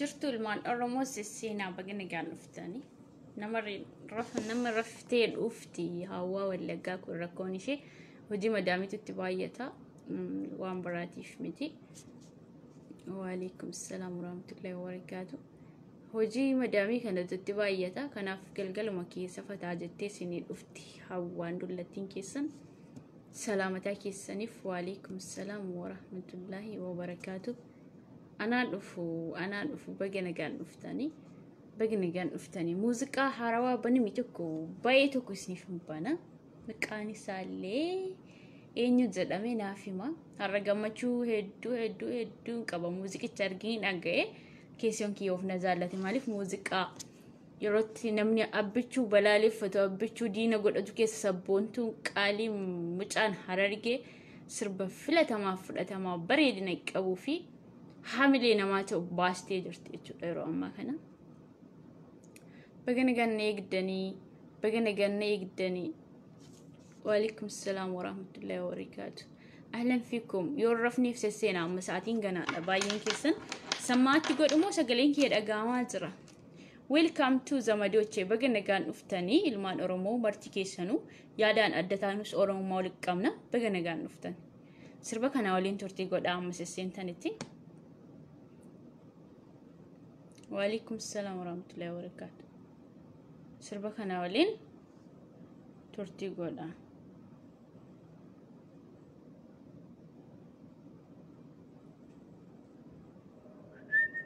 جرت المان Oromoo seenaa bagana gaannuftani nama raftee dhuftee hawaa wallaggaa kun rakkoon ishee hojii madaamitutti baay'ata waan baraatiif miti. Waalaikum salaam warahmatullahi wabarakatuh. Hojii madaamii kanatti baay'ata kanaaf galgaluma keessa fataa jettee sinii dhufti hawaan dullattiin keessan salaamataa keessaniif. Waalaikum salaam warahmatullahi wabarakatuh. أنا أدفو بجنا جان نفتني موسيقى هاروا بني ميتوكو بايتوكو سنيف مبانا مكاني سالي إني زد أمينا فيما هرجع شو هدو كابا موسيقى ترجين أجي كيسيون كيوف نزالة مالف موسيقى يروتي نمني أبيتشو بلالي فتو أبيتشو دينا قد أدوكي سبونتو كالي مجان هرجع سرب فلتا ما بريدنك أبو في حاملين ما تو باستي جرتي تشوفوا أما كنا بجنا جن يقدني. وعليكم السلام ورحمة الله وبركاته. أهلا فيكم يعرفني في السنة عم ساعتين جنا باين كيسن سمعت تقول مو سجلين كير أجامات زرا. Welcome to زمادوتشي بجنا جن نفتني المان أورومو مرتكيسنو يادان أدتانوس أورومو مالك كمنا بجنا جن نفتن سربك أنا ولين ترتي قد عم سسين تانتي. وعليكم السلام ورحمة الله وبركاته. سربك أنا ولين ترتي قولا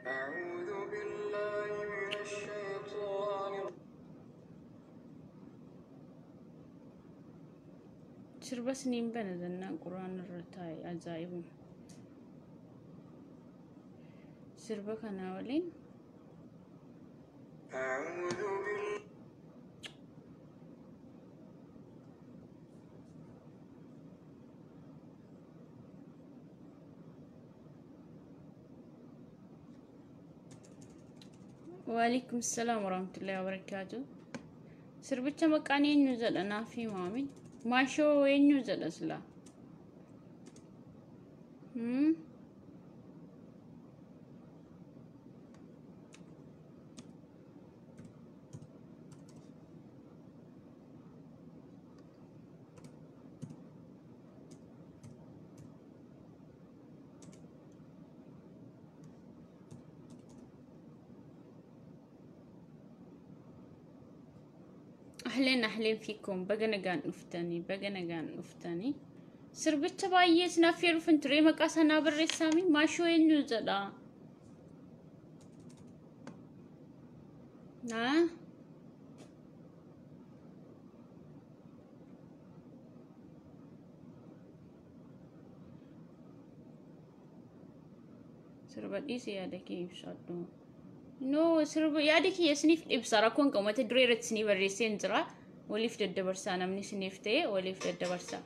أعوذ بالله من الشيطان سربا سنين بندنا قرآن الرتاي عزائب سربك أنا ولين أعوذ بالله وعليكم السلام ورحمة الله وبركاته. سربتش مكاني نزل أنا في مامي ما شو وين نزل أصلا أهلين فيكم بجنا جان نفتني سربت بايس نافير فنتري مكاسنا بالرسامي ما شو ينزلا ها سربت إيسي هذا كيف شادو No, سرب يادك يسنيف إبصارة كون كم تدري رتسنيف الرئيسين ترى وليفت الدبرسة أنا مني سنيفته وليفت الدبرسة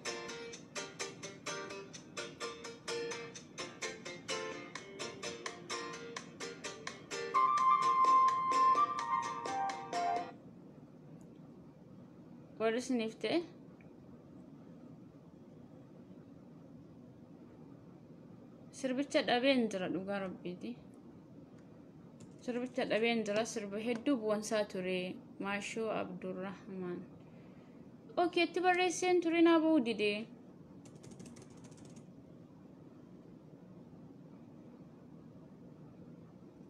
ورس نيفته سربت أبين ترى لقارب بيدي سربت الأبين دراسر بهدو بوانساتوري ماشو عبد الرحمن. أوكي تبريسين تورينا بودي دي.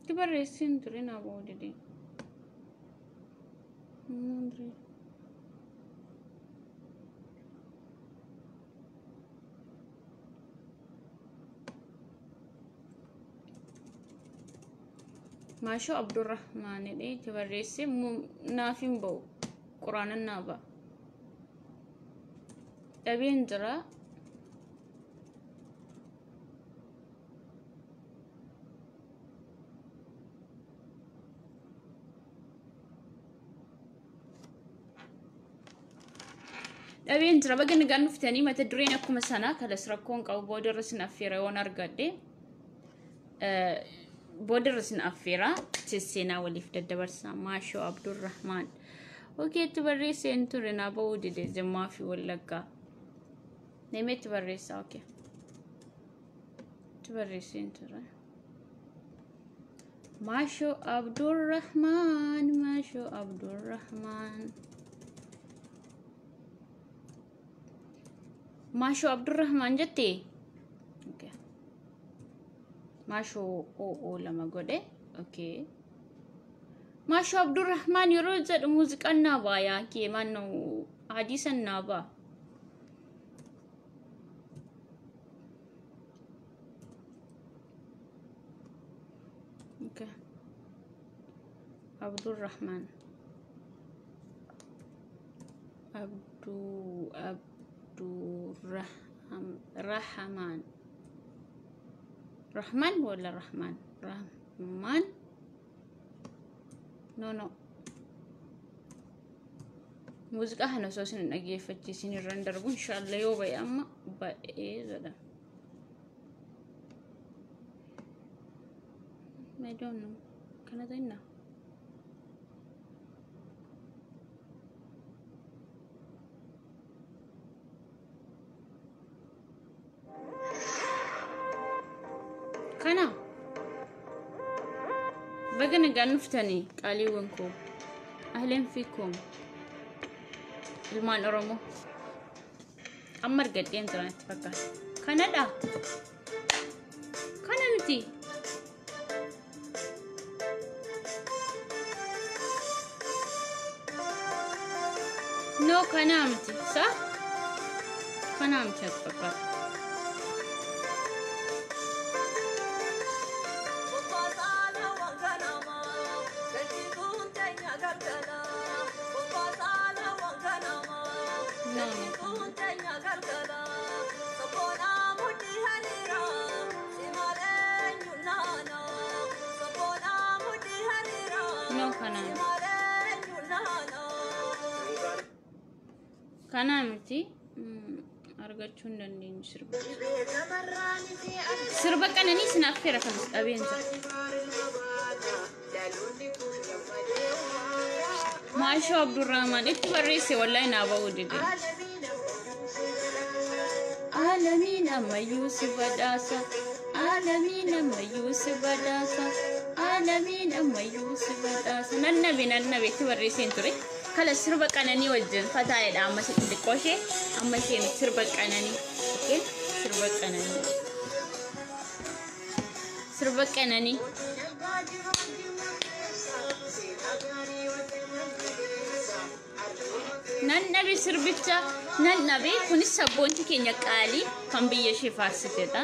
تبريسين تورينا بودي دي. مدري. ماشو عبد الرحمن دي تبريسي نافين بو قرآن النابا أبين درا أبين درا بقى نقال نفتاني ما تدرين أكو مسانا كلا سرقون أو بودرسنا في ريون أرقادي بودرسن أفيرا تسينا وليفت الدبرسا ماشو عبد الرحمن. اوكي تبريسي انتو رنا بودي دي زما في ولقا نمي تبريسا اوكي تبريسي انتو Masho Abdurrahman, Masho Abdurrahman. Masho Abdurrahman jette. Okay. Masho o lama gode. Okay. Masho Abdurrahman yoro jedhu muuziqaan naaba yaa kee manno hadisan naaba. Okay. Abdurrahman. Rahman. Rahman wala Rahman? Rahman? No. Musiqa hana soo sin dhageeffachiisin irraan darbu inshallah yoo ba'e amma ba'ee jedha. I don't know. Kana ta'inna. Kana. Bagana ganuftani qaliwanko. Ahlan fikum. Ilmaan Oromoo. Amma argadheen jiranitti fakkaata. Kanadha. Kana miti. No, kana miti. Sa? Kana miti at fakkaata. No, kana miti. Argachuun dandeenyu sirba qananii sin affeera kan dhabeensa. Masho Abdurrahman itti barreesse wallahi naa ba'uu dide. Alamin amma Yusuf badasa. Alamin amma Yusuf badasa. Alamin amma Yusuf badasa. Nannabi itti barreesse hin ture. Kala sirba qananii wajjin fataayedha amma sitti xiqqooshee amma isheen sirba qananii. Okay? Sirba qananii. Nannabi sirbicha nannabi kunis sabboonti keenya qaalii kan biyya ishee faarsitedha.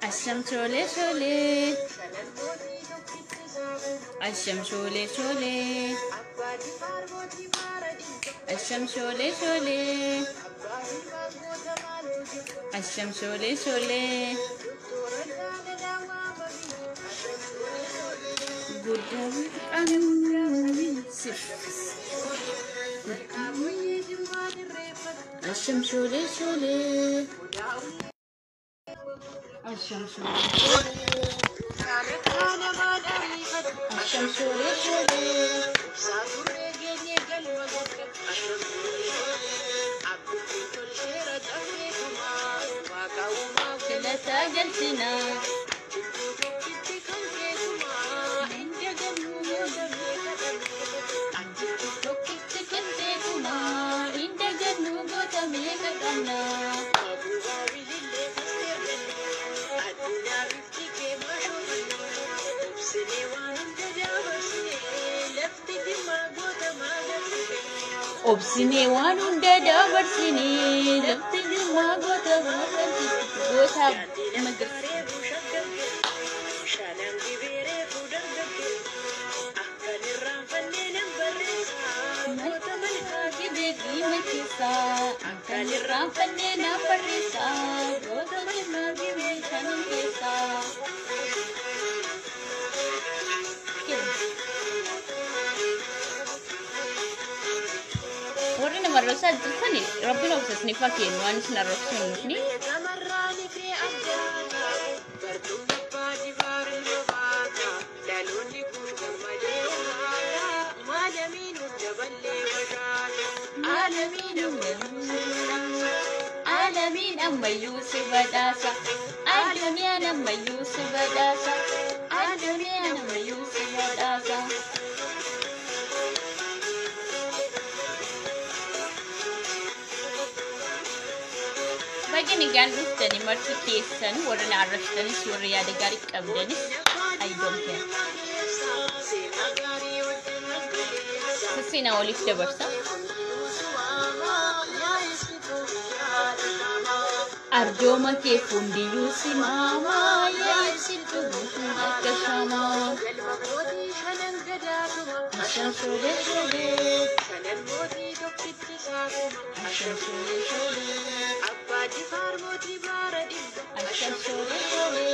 Asham shole shole. Asham shole shole. Asham shole shole. Asham shole shole. Good Asham shole shole. Asham shole shole. Obsine waan hunda dabarsine lafti jirmaa goota warreen marrosaa jirtani rabbiin obsesni fakkiin waan isin arrabsuun nufni alamin nama Yusuf badasa. Adunia nama Yusuf badasa. Adunia nama Yusuf badasa. Bagi nigan ruftani marti kesan warna arraftanis warna yada garik abdanis. I don't care. Sina olif dabarsa. Arjoma ke fundi yusi mama ya situ akashama. Ashan shole shole. Ashan shole shole. Ashan shole shole.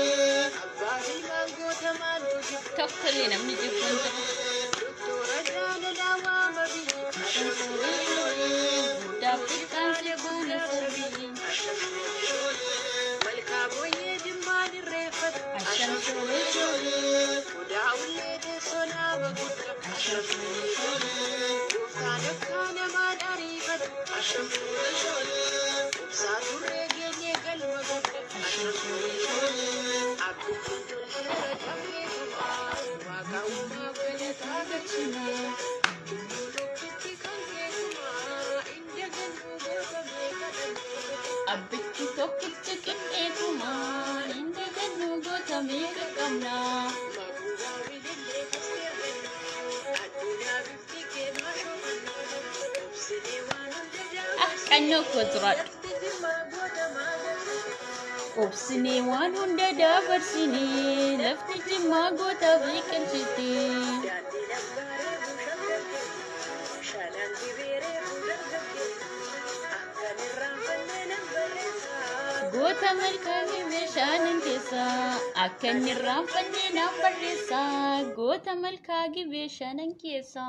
Totally namni different. Ashan shole shole. Dapikan se bana sarbi. Ashan shole shole. Ashan shole shole. Ashan shole shole. Abbitti tokkitti qixxeetuma inni gannu gootamee qaqqabna. Qannoo koo jiraadhu. Obsinee waan hunda dabarsinee lafti jimmaa goota biqilchiti. Goota malkaanii meeshaanin keessa akka inni raanfannee naan barreessa. Goota malkaanii meeshaanin keessa.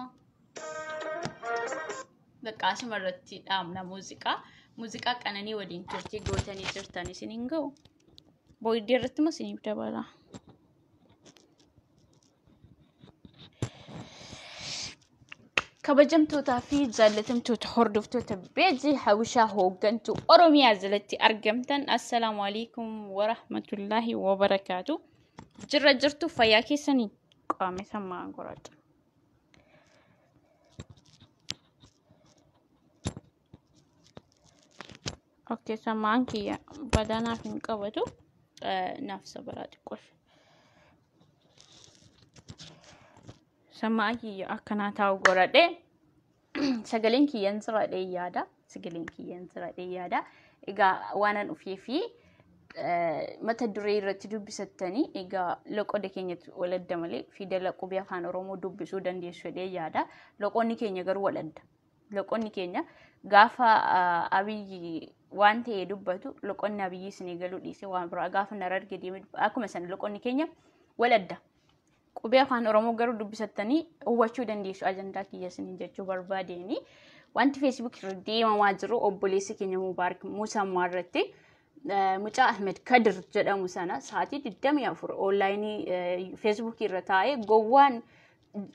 Bakkaasuma irratti dhaabna muuziqaa. Muuziqaa qananii waliin turtii gootanii jirtan isin hin ga'u. Booddee irratti mas isiniif dabala. Kabajamtootaa fi jaallatamtoota hordoftoota beejii hawwishaa hooggantuu Oromiyaa jalatti argamtan assalaamu alaykum wa rahmatullaahi wa barakaatu. Jirra jirtu fayyaa keessanii qaame sammaan qoradha. Okay, sammaan kiyya badanaaf hin qabatu. Naaf sabaraa xiqqoosh. Sammaan kiyya akkanaa taa'u godhadhe. Sagaleen kiyyan sirradhee yaada. Sagaleen kiyyan sirradhee yaada. Egaa waanan dhufee fi mata duree irratti dubbisattanii egaa loqoda keenyatti waladda malee fidela qubee afaan Oromoo dubbisuu dandeessu jedhee yaada. Loqonni keenya garuu waladda. Loqonni keenya gaafa abiyyi waan ta'ee dubbatu loqonni abiyyi isinii galuu dhiise waan biraa gaafa nararge deemee akkuma sana loqonni keenya waladda. Qubee afaan Oromoo garuu dubbisattanii hubachuu dandeessu ajandaa kiyya isinii jechuu barbaadeeni. Wanti Facebook irra deemamaa jiru obboleessi keenya Mubaarak Muusaa irratti Mucaa Ahmed Kadir jedhamu sana sa'aatii 24 onlaayinii Facebook irra taa'ee gowwaan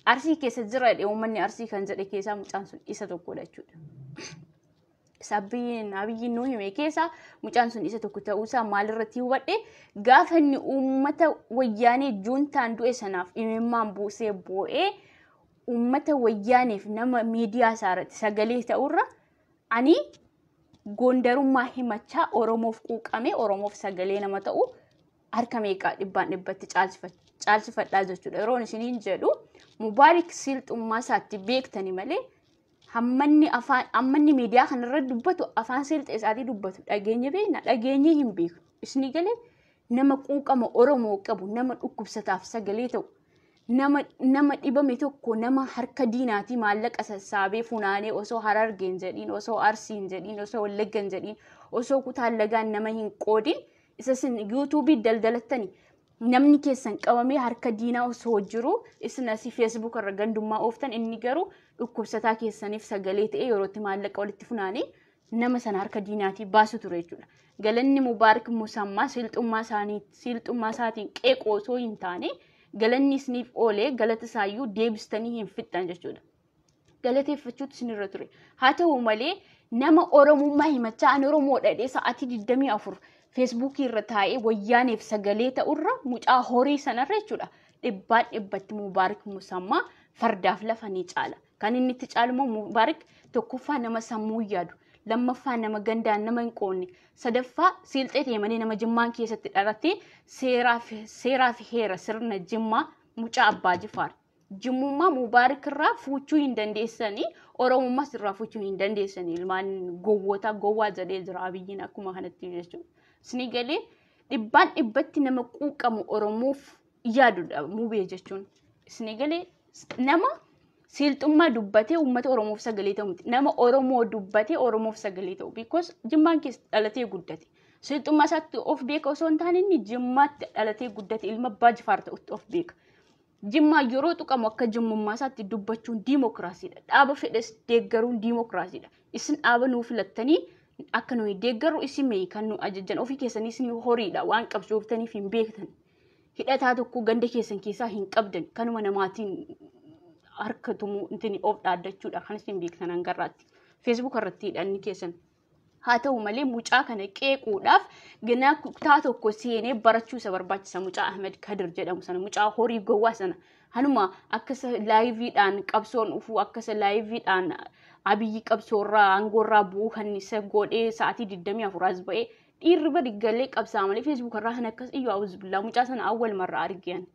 Arsii keessa jira uummanni Arsii kan jedhe keessaa mucaan sun isa tokkodha jechuudha. Sabbiin abiyyiin nuu hime keessa mucaan sun isa tokko ta'uusaa maalirratti hubadhe gaafa inni uummata wayyaanee juuntaan du'e sanaaf imimmaan buusee boo'ee uummata wayyaaneef nama miidiyaa isaarratti sagalee ta'urra ani gondarummaa himachaa Oromoof quuqame Oromoof sagalee nama ta'u harka meeqaa dhibbatti caalchifadhaa jechuudha. Yeroon isiniin jedhu Mubaarak Silxummaa isaatti beektani malee ammanni miidiyaa kanarra dubbatu afaan Silxee isaatii dubbatu dhageenye beekna dhageenye hin beeku. Isni galee nama quuqama Oromoo qabu nama dhukkubsataaf sagalee ta'u nama dhibame tokko nama harka diinaatii maallaqa sassaabee funaanee osoo Harargeen jedhiin osoo Arsiin jedhiin osoo Wallaggan jedhiin osoo kutaan lagaan nama hin qoodin isa sin YouTube'ii daldalattani namni keessan qabamee harka diinaa osoo jiru isin asii Facebook irra gandummaa ooftan inni garuu dhukkubsataa keessaniif sagalee ta'e yerootti maallaqa walitti funaanee nama sana harka diinaatii baasu ture jechuudha. Galanni Mubaarak Muusaa silxummaa isaatiin qeeqoo osoo hin taane galanni isiniif oolee galata isaayyuu deebistanii hin fixxan jechuudha. Galateeffachuutu isinirra ture. Haa ta'u malee nama Oromummaa himachaa an Oromoo dhadhee sa'aatii 24 Facebook irra taa'ee wayyaaneef sagalee ta'urra mucaa horii sanarra jechuudha. Dhibbatti Mubaarak Musammaa fardaaf lafa ni caala. Kan inni itti caalu Mubaarak tokkoffaa nama sammuu yaadu, lammaffaa nama gandaan nama hin qoonne, sadaffaa Silxee teemanii nama Jimmaan keessatti dhalatee seeraa fi heera sirna Jimmaa mucaa Abbaa Jifaar. Jimmummaa Mubaarak irraa fuuchuu hin dandeessanii, Oromummaas irraa fuuchuu hin dandeessanii. Ilmaan gowwaa jedhee jira Abiyyiin akkuma kanatti jechuudha. Isni galee dhibbatti nama quuqamu Oromoof yaadudha Mubee jechuun. Isni galee nama Silxummaa dubbatee uummata Oromoof sagalee ta'u miti. Nama Oromoo dubbatee Oromoof sagalee ta'u. Because Jimmaan keessatti dhalatee guddate. Silxummaa isaatti of beeka osoo hin taane inni Jimmaatti dhalatee guddate ilma Abbaa Jifaar ta'utti of beeka. Jimmaa yeroo tuqamu akka Jimmummaa isaatti dubbachuun diimokiraasiidha. Dhaaba fedhes deeggaruun diimokiraasiidha. Isin dhaaba nuu filattanii akka nuyi deeggaru isin mee kan nu ajajjan ofii keessanii isin horiidha waan qabsooftaniif hin beektan. Hidhataa tokko ganda keessan keessaa hin qabdan kanuma namaatiin harkatumu intini of dhaaddachuudha kan isin beektan hangarraatti. Facebook irratti hidhanni keessan. Haa ta'u malee mucaa kana qeequudhaaf ganaa kutaa tokko seenee barachuu isa barbaachisa mucaa Ahmed Kadir jedhamu sana mucaa horii gowwaa sana. Hanuma akkasa laayiviidhaan qabsoon ufuu akkasa laayiviidhaan Abiyyi qabsoorraa aangoorraa bu'uu kan isa godhee sa'aatii 24 as ba'ee dhiirri badi galee qabsaa malee Facebook irraa kan akkas iyyuu awuzbillaa mucaa sana awwal marraa argiyan.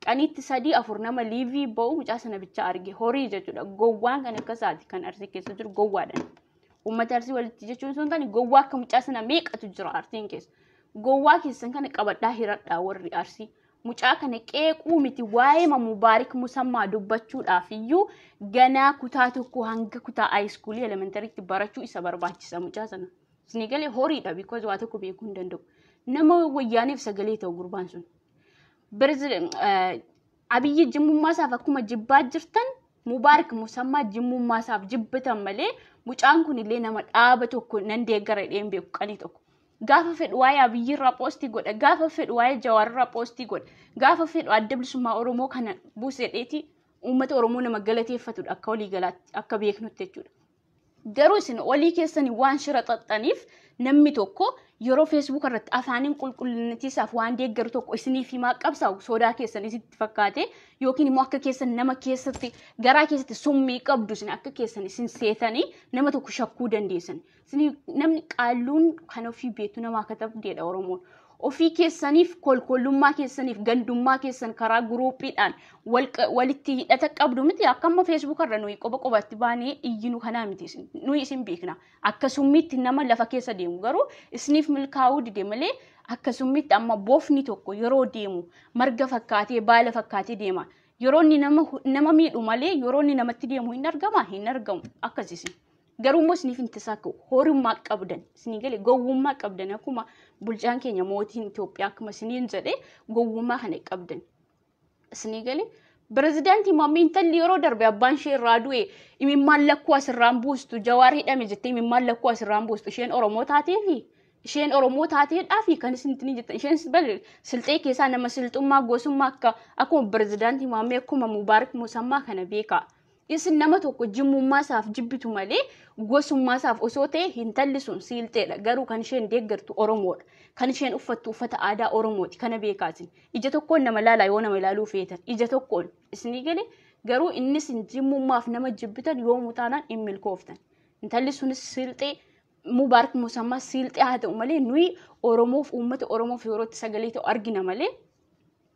Qaniitti 3-4 nama liivii ba'u mucaa sana bicha arge horii jechuudha. Gowwaan kan akkasaati kan Arsii keessa jiru gowwaadhaan. Uummata Arsii walitti jechuun sun kan gowwaa akka mucaa sana meeqatu jira Arsiin keessa. Gowwaa keessan kana qabadhaa hiradhaa warri Arsii. Mucaa kana qeequu miti waa'ee Mubaarak Musammaa dubbachuudhaaf iyyuu ganaa kutaa tokko hanga kutaa haayiskuulii elementariitti barachuu isa barbaachisa mucaa sana. Isni galee horiidha because waa tokko beekuu hin danda'u. Nama wayyaaneef sagalee ta'u gurbaan sun. Abiyyi Jimmummaasaaf akkuma jibbaa jirtan Mubaarak Musammaa Jimmummaasaaf jibbatan malee mucaan kun illee nama dhaaba tokko nan deeggara dheen beeku qanii tokko. Gaafa fedhu waa'ee Abiyyi irraa poostii godha, gaafa fedhu waa'ee Jawaar irraa poostii godha, gaafa fedhu adda bilisummaa Oromoo kana buusee dheeti uummata Oromoo nama galateeffatudha akka walii galaatti akka beeknutti jechuudha. Garuu isin olii keessanii waan shira xaxxaniif namni tokko yeroo Facebook irratti afaaniin qulqullinatiisaaf waan deeggaru tokko isiniif himaa qabsaa'u sodaa keessan isitti fakkaate yookiin immoo akka keessan nama keessatti garaa keessatti summii qabdu isin akka keessan isin seetanii nama tokko shakkuu dandeessan. Namni qaalluun kan ofii beektu namaa katabdeedha Oromoon. Ofii keessaniif kolkollummaa keessaniif gandummaa keessan karaa guruupiidhaan walitti hidhata qabdu miti akkama Facebook irra nuyi qophaatti baanee iyyinu kanaa miti nuyi isin beekna akkasumitti nama lafa keessa deemu garuu isiniif milkaa'uu dide malee akkasumitti amma boofni tokko yeroo deemu marga fakkaatee baala fakkaatee deema yeroo inni nama miidhu malee yeroo inni namatti deemu hin argamu akkasisi. Garuu immoo isiniif intisaaka'u horummaa qabdan isinii galee gowwummaa qabdan akkuma bulchaan keenya mootiin Itoophiyaa akkuma isiniin jedhee gowwummaa kana qabdan isinii galee pirezidaantii Maamii intalli yeroo darbe abbaan ishee irraa du'e imimmaan lakkuu asirraan buustu Jawaar hidhame jettee imimmaan lakkuu asirraan buustu isheen Oromoo taateedhaafi kan isin jettan isheen Silxee keessaa nama silxummaa gosummaa akkuma pirezidaantii Maamii akkuma Mubaarak Musammaa kana beekaa. Isin nama tokko Jimmummaasaaf jibbitu malee gosummaasaaf osoo ta'e intalli sun Silxeedha. Garuu kan isheen deeggartu Oromoodha. Kan isheen uffattu uffata aadaa Oromooti. Kana beekaasin. Ija tokkoon nama ilaalaa yoo nama ilaaluu feetan. Ija tokkoon isinii galee garuu innis Jimmummaaf nama jibbitan yoo mutaanaan hin milkooftan. Intalli sunis Silxee Mubaarak Musammaa Silxee haa ta'u malee nuyi Oromoof uummata Oromoof yerootti sagalee ta'u argina malee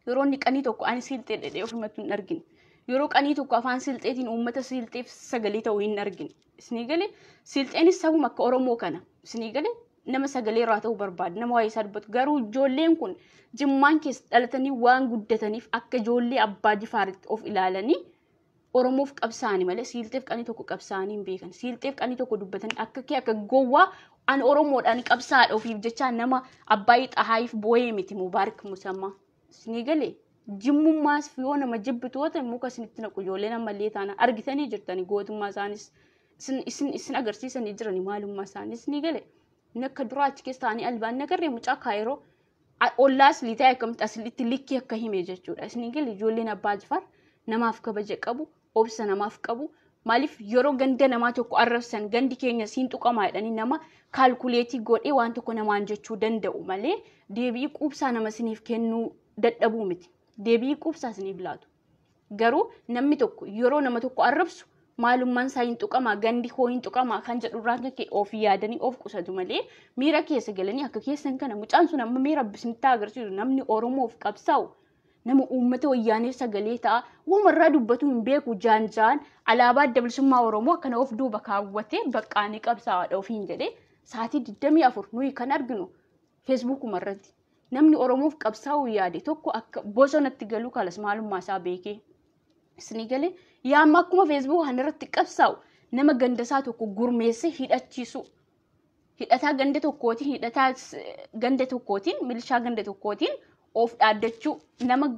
yeroo inni qanii tokko ani Silxee dhedhee ofumatti hin argine. Yeroo qanii tokko afaan Silxeetiin uummata Silxeef sagalee ta'uu hin argine. Isinii galee Silxeenis sabuma akka Oromoo kana. Isinii galee nama sagalee irraa ta'uu barbaada. Nama waa'ee isaa dubbatu. Garuu ijoolleen kun Jimmaan keessa dhalatanii waan guddataniif akka ijoollee Abbaa Jifaaritti of ilaalanii Oromoof qabsaa'anii malee Silxeef qanii tokko qabsaa'anii hin beekan. Silxeef qanii tokko dubbatanii akka gowwaa an Oromoodhaan qabsaa'adha ofiif jecha nama Abbaayii Xahaayiif boo'ee miti Mubaarak Musammaa. Isinii galee Jimmummaas yoo nama jibbitoota muka isinitti naqu ijoolleen ammallee taana argitanii jirtanii gootummaa isaanis isin agarsiisanii jiranii maalummaa isaanis ni gale. Inni akka duraa achi keessa taa'anii albaan nagarree mucaa kaayiroo ollaas liitaa akkamitti aslitti likkii akka hime jechuudha. Isin gale ijoolleen Abbaa Jifaar namaaf kabaja qabu, obsa namaaf qabu, Maaliif yeroo ganda namaa tokko arrabsan gandi keenya siin tuqamaa jedhanii nama kaalkuleetii godhee waan tokko namaan jechuu danda'u malee deebii quubsaa nama siniif kennuu dadhabuu miti. Deebii quubsaa siniif laatu. Garuu namni tokko yeroo nama tokko arrabsu maalummaan isaa hin tuqamaa gandi koo hin tuqamaa kan jedhurraan kee of yaadanii of qusatu malee miira keessa galanii akka keessan kana mucaan sun amma miira bisnitti agarsiisu namni Oromoof qabsaa'u nama uummata wayyaanee sagalee ta'a uumarraa dubbatu hin beeku jaanjaan alaabaa adda bilisummaa Oromoo akkana of duuba kaawwatee baqqaanii qabsaa'aadha ofiin jedhee sa'aatii 24 nuyi kan arginu feesbuukuma irratti namni Oromoof qabsaa'u yaade tokko akka bosonatti galuu kalas maalummaa isaa beekee. Isnigalee yaamma akkuma feesbuuk kanarratti qabsaa'u nama gandasaa tokko gurmeessee hidhachiisu. Hidhataa ganda tokkootiin hidhataa ganda tokkootiin milishaa ganda tokkootiin of dhaaddachuu nama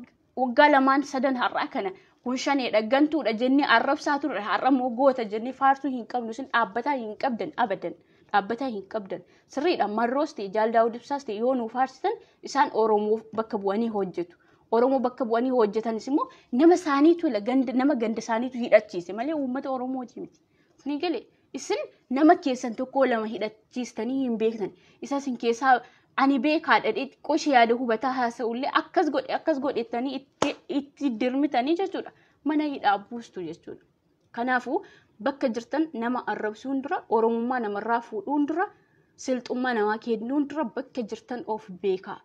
waggaa lamaan sadan har'aa kana kun shaneedha gantuudha jennee arrabsaa turre har'a moo goota jennee faarsuu hin qabnu sin dhaabbataa hin qabdan abadan dhaabbataa hin qabdan sirriidha marroos ta'e jaaldaa'uu dibsaas ta'e yoo nuuf faarsitan isaan Oromoof bakka bu'anii hojjetu. Oromoo bakka bu'anii hojjetanis immoo nama isaaniitu nama ganda isaaniitu hidhachiise malee uummata Oromooti miti. Isnigalee isin nama keessan tokko lama hidhachiistanii hin beektan. Isa sin keessaa ani beekaadha qoshee yaada hubataa haasa'ullee akkas godhettanii itti dirmitanii jechuudha. Mana hidhaa buustu jechuudha. Kanaafuu bakka jirtan nama arrabsuun dura Oromummaa namarraa fuudhuun dura silxummaa namaa kennuun dura bakka jirtan of beekaa.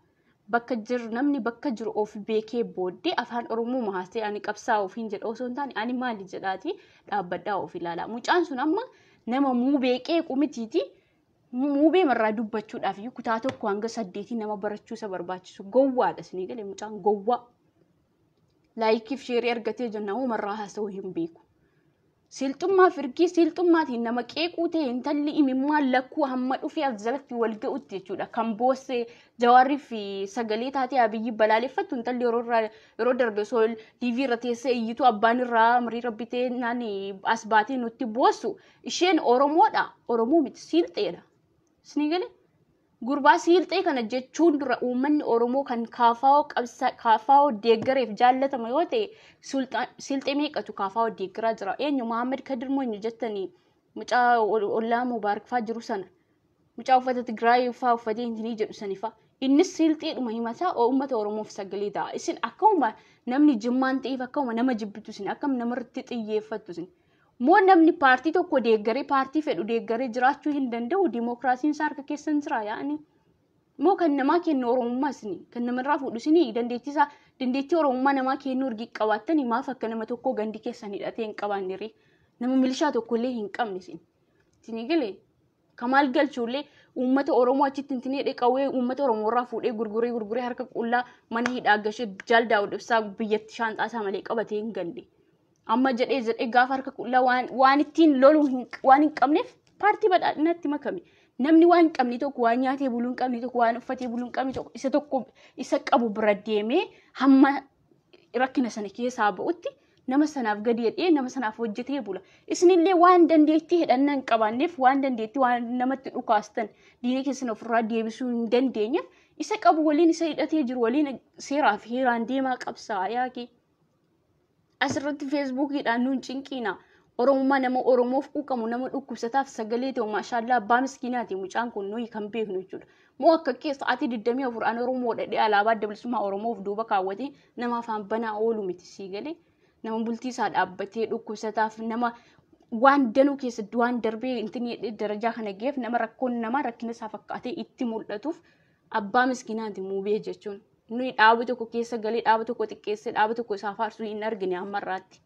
Bakka jiru namni bakka jiru of beekee booddee afaan Oromoo mahaastee ani qabsaa ofiin jedha osoo hin taane ani maali jedhaati dhaabbadhaa of ilaala. Mucaan sun amma nama muubee qeequ mitiiti. Muubee marraa dubbachuudhaaf kutaa tokko hanga 8 nama barachuu isa barbaachisu gowwaadha isnigalee mucaan gowwaa. Laayikiif sheerii argatee jenna uumarraa haasa'uu hin beeku. Silxummaa firgii silxummaatiin nama qeequu ta'e intalli imimmaan lakkuu hamma dhufee as jalatti wal ga'utti jechuudha. Kan boossee Jawaarrii fi sagalee taatee Abiyyi balaaleffattu intalli yeroo darbe sol TV irra teessee iyyitu abbaan irraa marii rabbitee naani as baatee nutti boossu isheen Oromoodha. Oromoo miti Silxeedha. Isnigalee gurbaa Silxee kana jechuun dura uummanni Oromoo kan kaafaa'oo deeggareef jaallatama yoo ta'e Silxee meeqatu kaafaa'oo deeggaraa jira. Eenyu Muhammad Kadir Moonyu jettanii mucaa ollaa Mubaarikfaa jiru sana mucaa uffata Tigraay fa'aa uffatee hintinii jedhu sanifa. Innis Silxeedhuma himataa uummata Oromoof sagalee ta'a. Isin akkuma namni jimmaan ta'eef akkuma nama jibbitu isin akkam namarratti xiyyeeffattu isin. Moo namni paartii tokko deeggaree paartii fedhu deeggaree jiraachuu hin danda'u dimookiraasiin isaa harka keessan jira yaa'ani. Moo kan namaa kennu Oromummaa isini kan namarraa fuudhu isini dandeettii Oromummaa namaa kennu urgii qabaattanii maaf akka nama tokko gandi keessan hidhatee hin qabaanne nama milishaa tokkollee hin qabne isin. Isinigalee kamaal galchuullee uummata Oromoo achitti hintinee dhaqawee uummata Oromoorraa fuudhee gurguree harka qullaa mana hidhaa gashee jaaldaa'uu dibsaa biyyatti shaanxaa isaa malee qabatee hin galle. Amma jedhee gaafa harka qullaa waan ittiin loluu waan hin qabneef paartii badhaadhinaatti makame. Namni waan hin qabne tokko waan nyaatee buluu hin qabne tokko waan uffatee buluu hin qabne tokko isa qabu bira deemee hamma rakkina sana keessaa ba'utti nama sanaaf gadi jedhee nama sanaaf hojjetee bula. Isinillee waan dandeettii hidhannaa hin qabaanneef waan dandeettii waan namatti dhukaastan diinee keessan ofirraa deebisuu hin dandeenyeef isa qabu waliin isa hidhatee jiru waliin seeraa fi heeraan deemaa qabsaa yaakee. Asirratti feesbuukiidhaan nuun cinqiina. Oromummaa nama Oromoof quuqamu nama dhukkubsataaf sagalee ta'u maashaallah abbaa miskiinaati mucaan kun nuyi kan beeknu jechuudha. Moo akka keessa ati 24 an Oromoo dhadhee alaabaa adda bilisummaa Oromoof duuba kaawwatee nama afaan banaa oolu miti siigalee. Nama bultii isaa dhaabbatee dhukkubsataaf nama waan danuu keessatti waan darbee intinii darajaa kana geef nama rakkoon nama rakkina isaa fakkaatee itti mul'atuuf abbaa miskiinaati muubee jechuun. Nuyi dhaabuu tokko keessa galee dhaabuu tokko xiqqeessee dhaabuu tokko isaa faarsuu hin argine ammarraatti.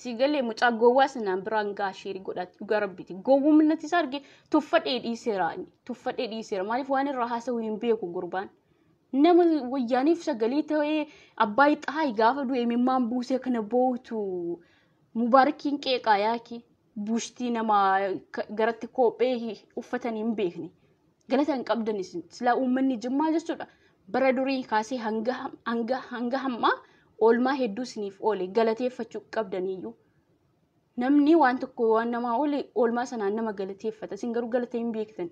Siigalee mucaa gowwaa sanaan biraan gaasheerii godhatti dhugaa rabbiiti. Gowwumnatti isaa argee tuffadhee dhiiseera. Maaliif waan irraa haasa'uu hin beeku gurbaan. Nama wayyaaniif sagalee ta'ee abbaa Ta'ee gaafa du'e imimmaan buusee kana bootu Mubaarikiin qeeqaa yaaki buushtii nama garatti kophee uffatan hin beekne. Galata hin qabdanis silaa uummanni jimmaa jechuudha. Bara durii kaasee hanga hammaa oolmaa hedduu isiniif oole galateeffachuu qabdaniyyuu. Namni waan tokko waan namaa oole oolmaa sanaan nama galateeffata. Isin garuu galata hin beektan.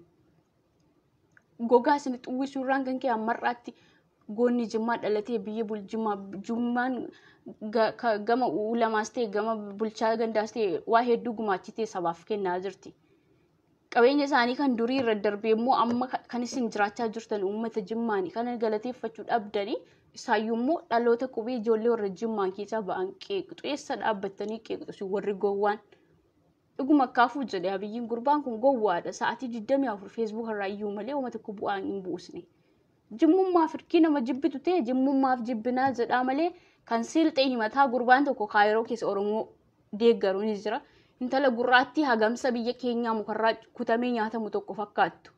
Gogaa isinitti uwwisuurraan kan kee ammarraatti goonni jimmaa dhalatee biyya buljimmaa jummaan gama ulamaas ta'e gama bulchaa gandaas ta'e waa hedduu gumaachitee sabaaf kennaa jirti. Qabeenya isaanii kan durii irra darbee immoo amma kan isin jiraachaa jirtan uummata jimmaanii kana galateeffachuu dhabdanii isaayyuu immoo dhaloota qubee ijoollee warra jimmaan keessaa ba'an qeeqxu eessa dhaabbattanii qeeqxu warri gowwaan. Dhuguma kaafuu jedhe Abiyyiin gurbaan kun gowwaadha sa'aatii 24 Facebook irraa iyyuu malee uummata tokko bu'aan hin buusne. Jimmummaaf hirkii nama jibbitu ta'e jimmummaaf jibbinaa jedhaa malee kan Silxee himataa gurbaan tokko Kaayiroo keessa Oromoo deeggaru ni jira. Intala gurraattii hagamsa biyya keenyaa mukarraa kutamee nyaatamu tokko fakkaattu.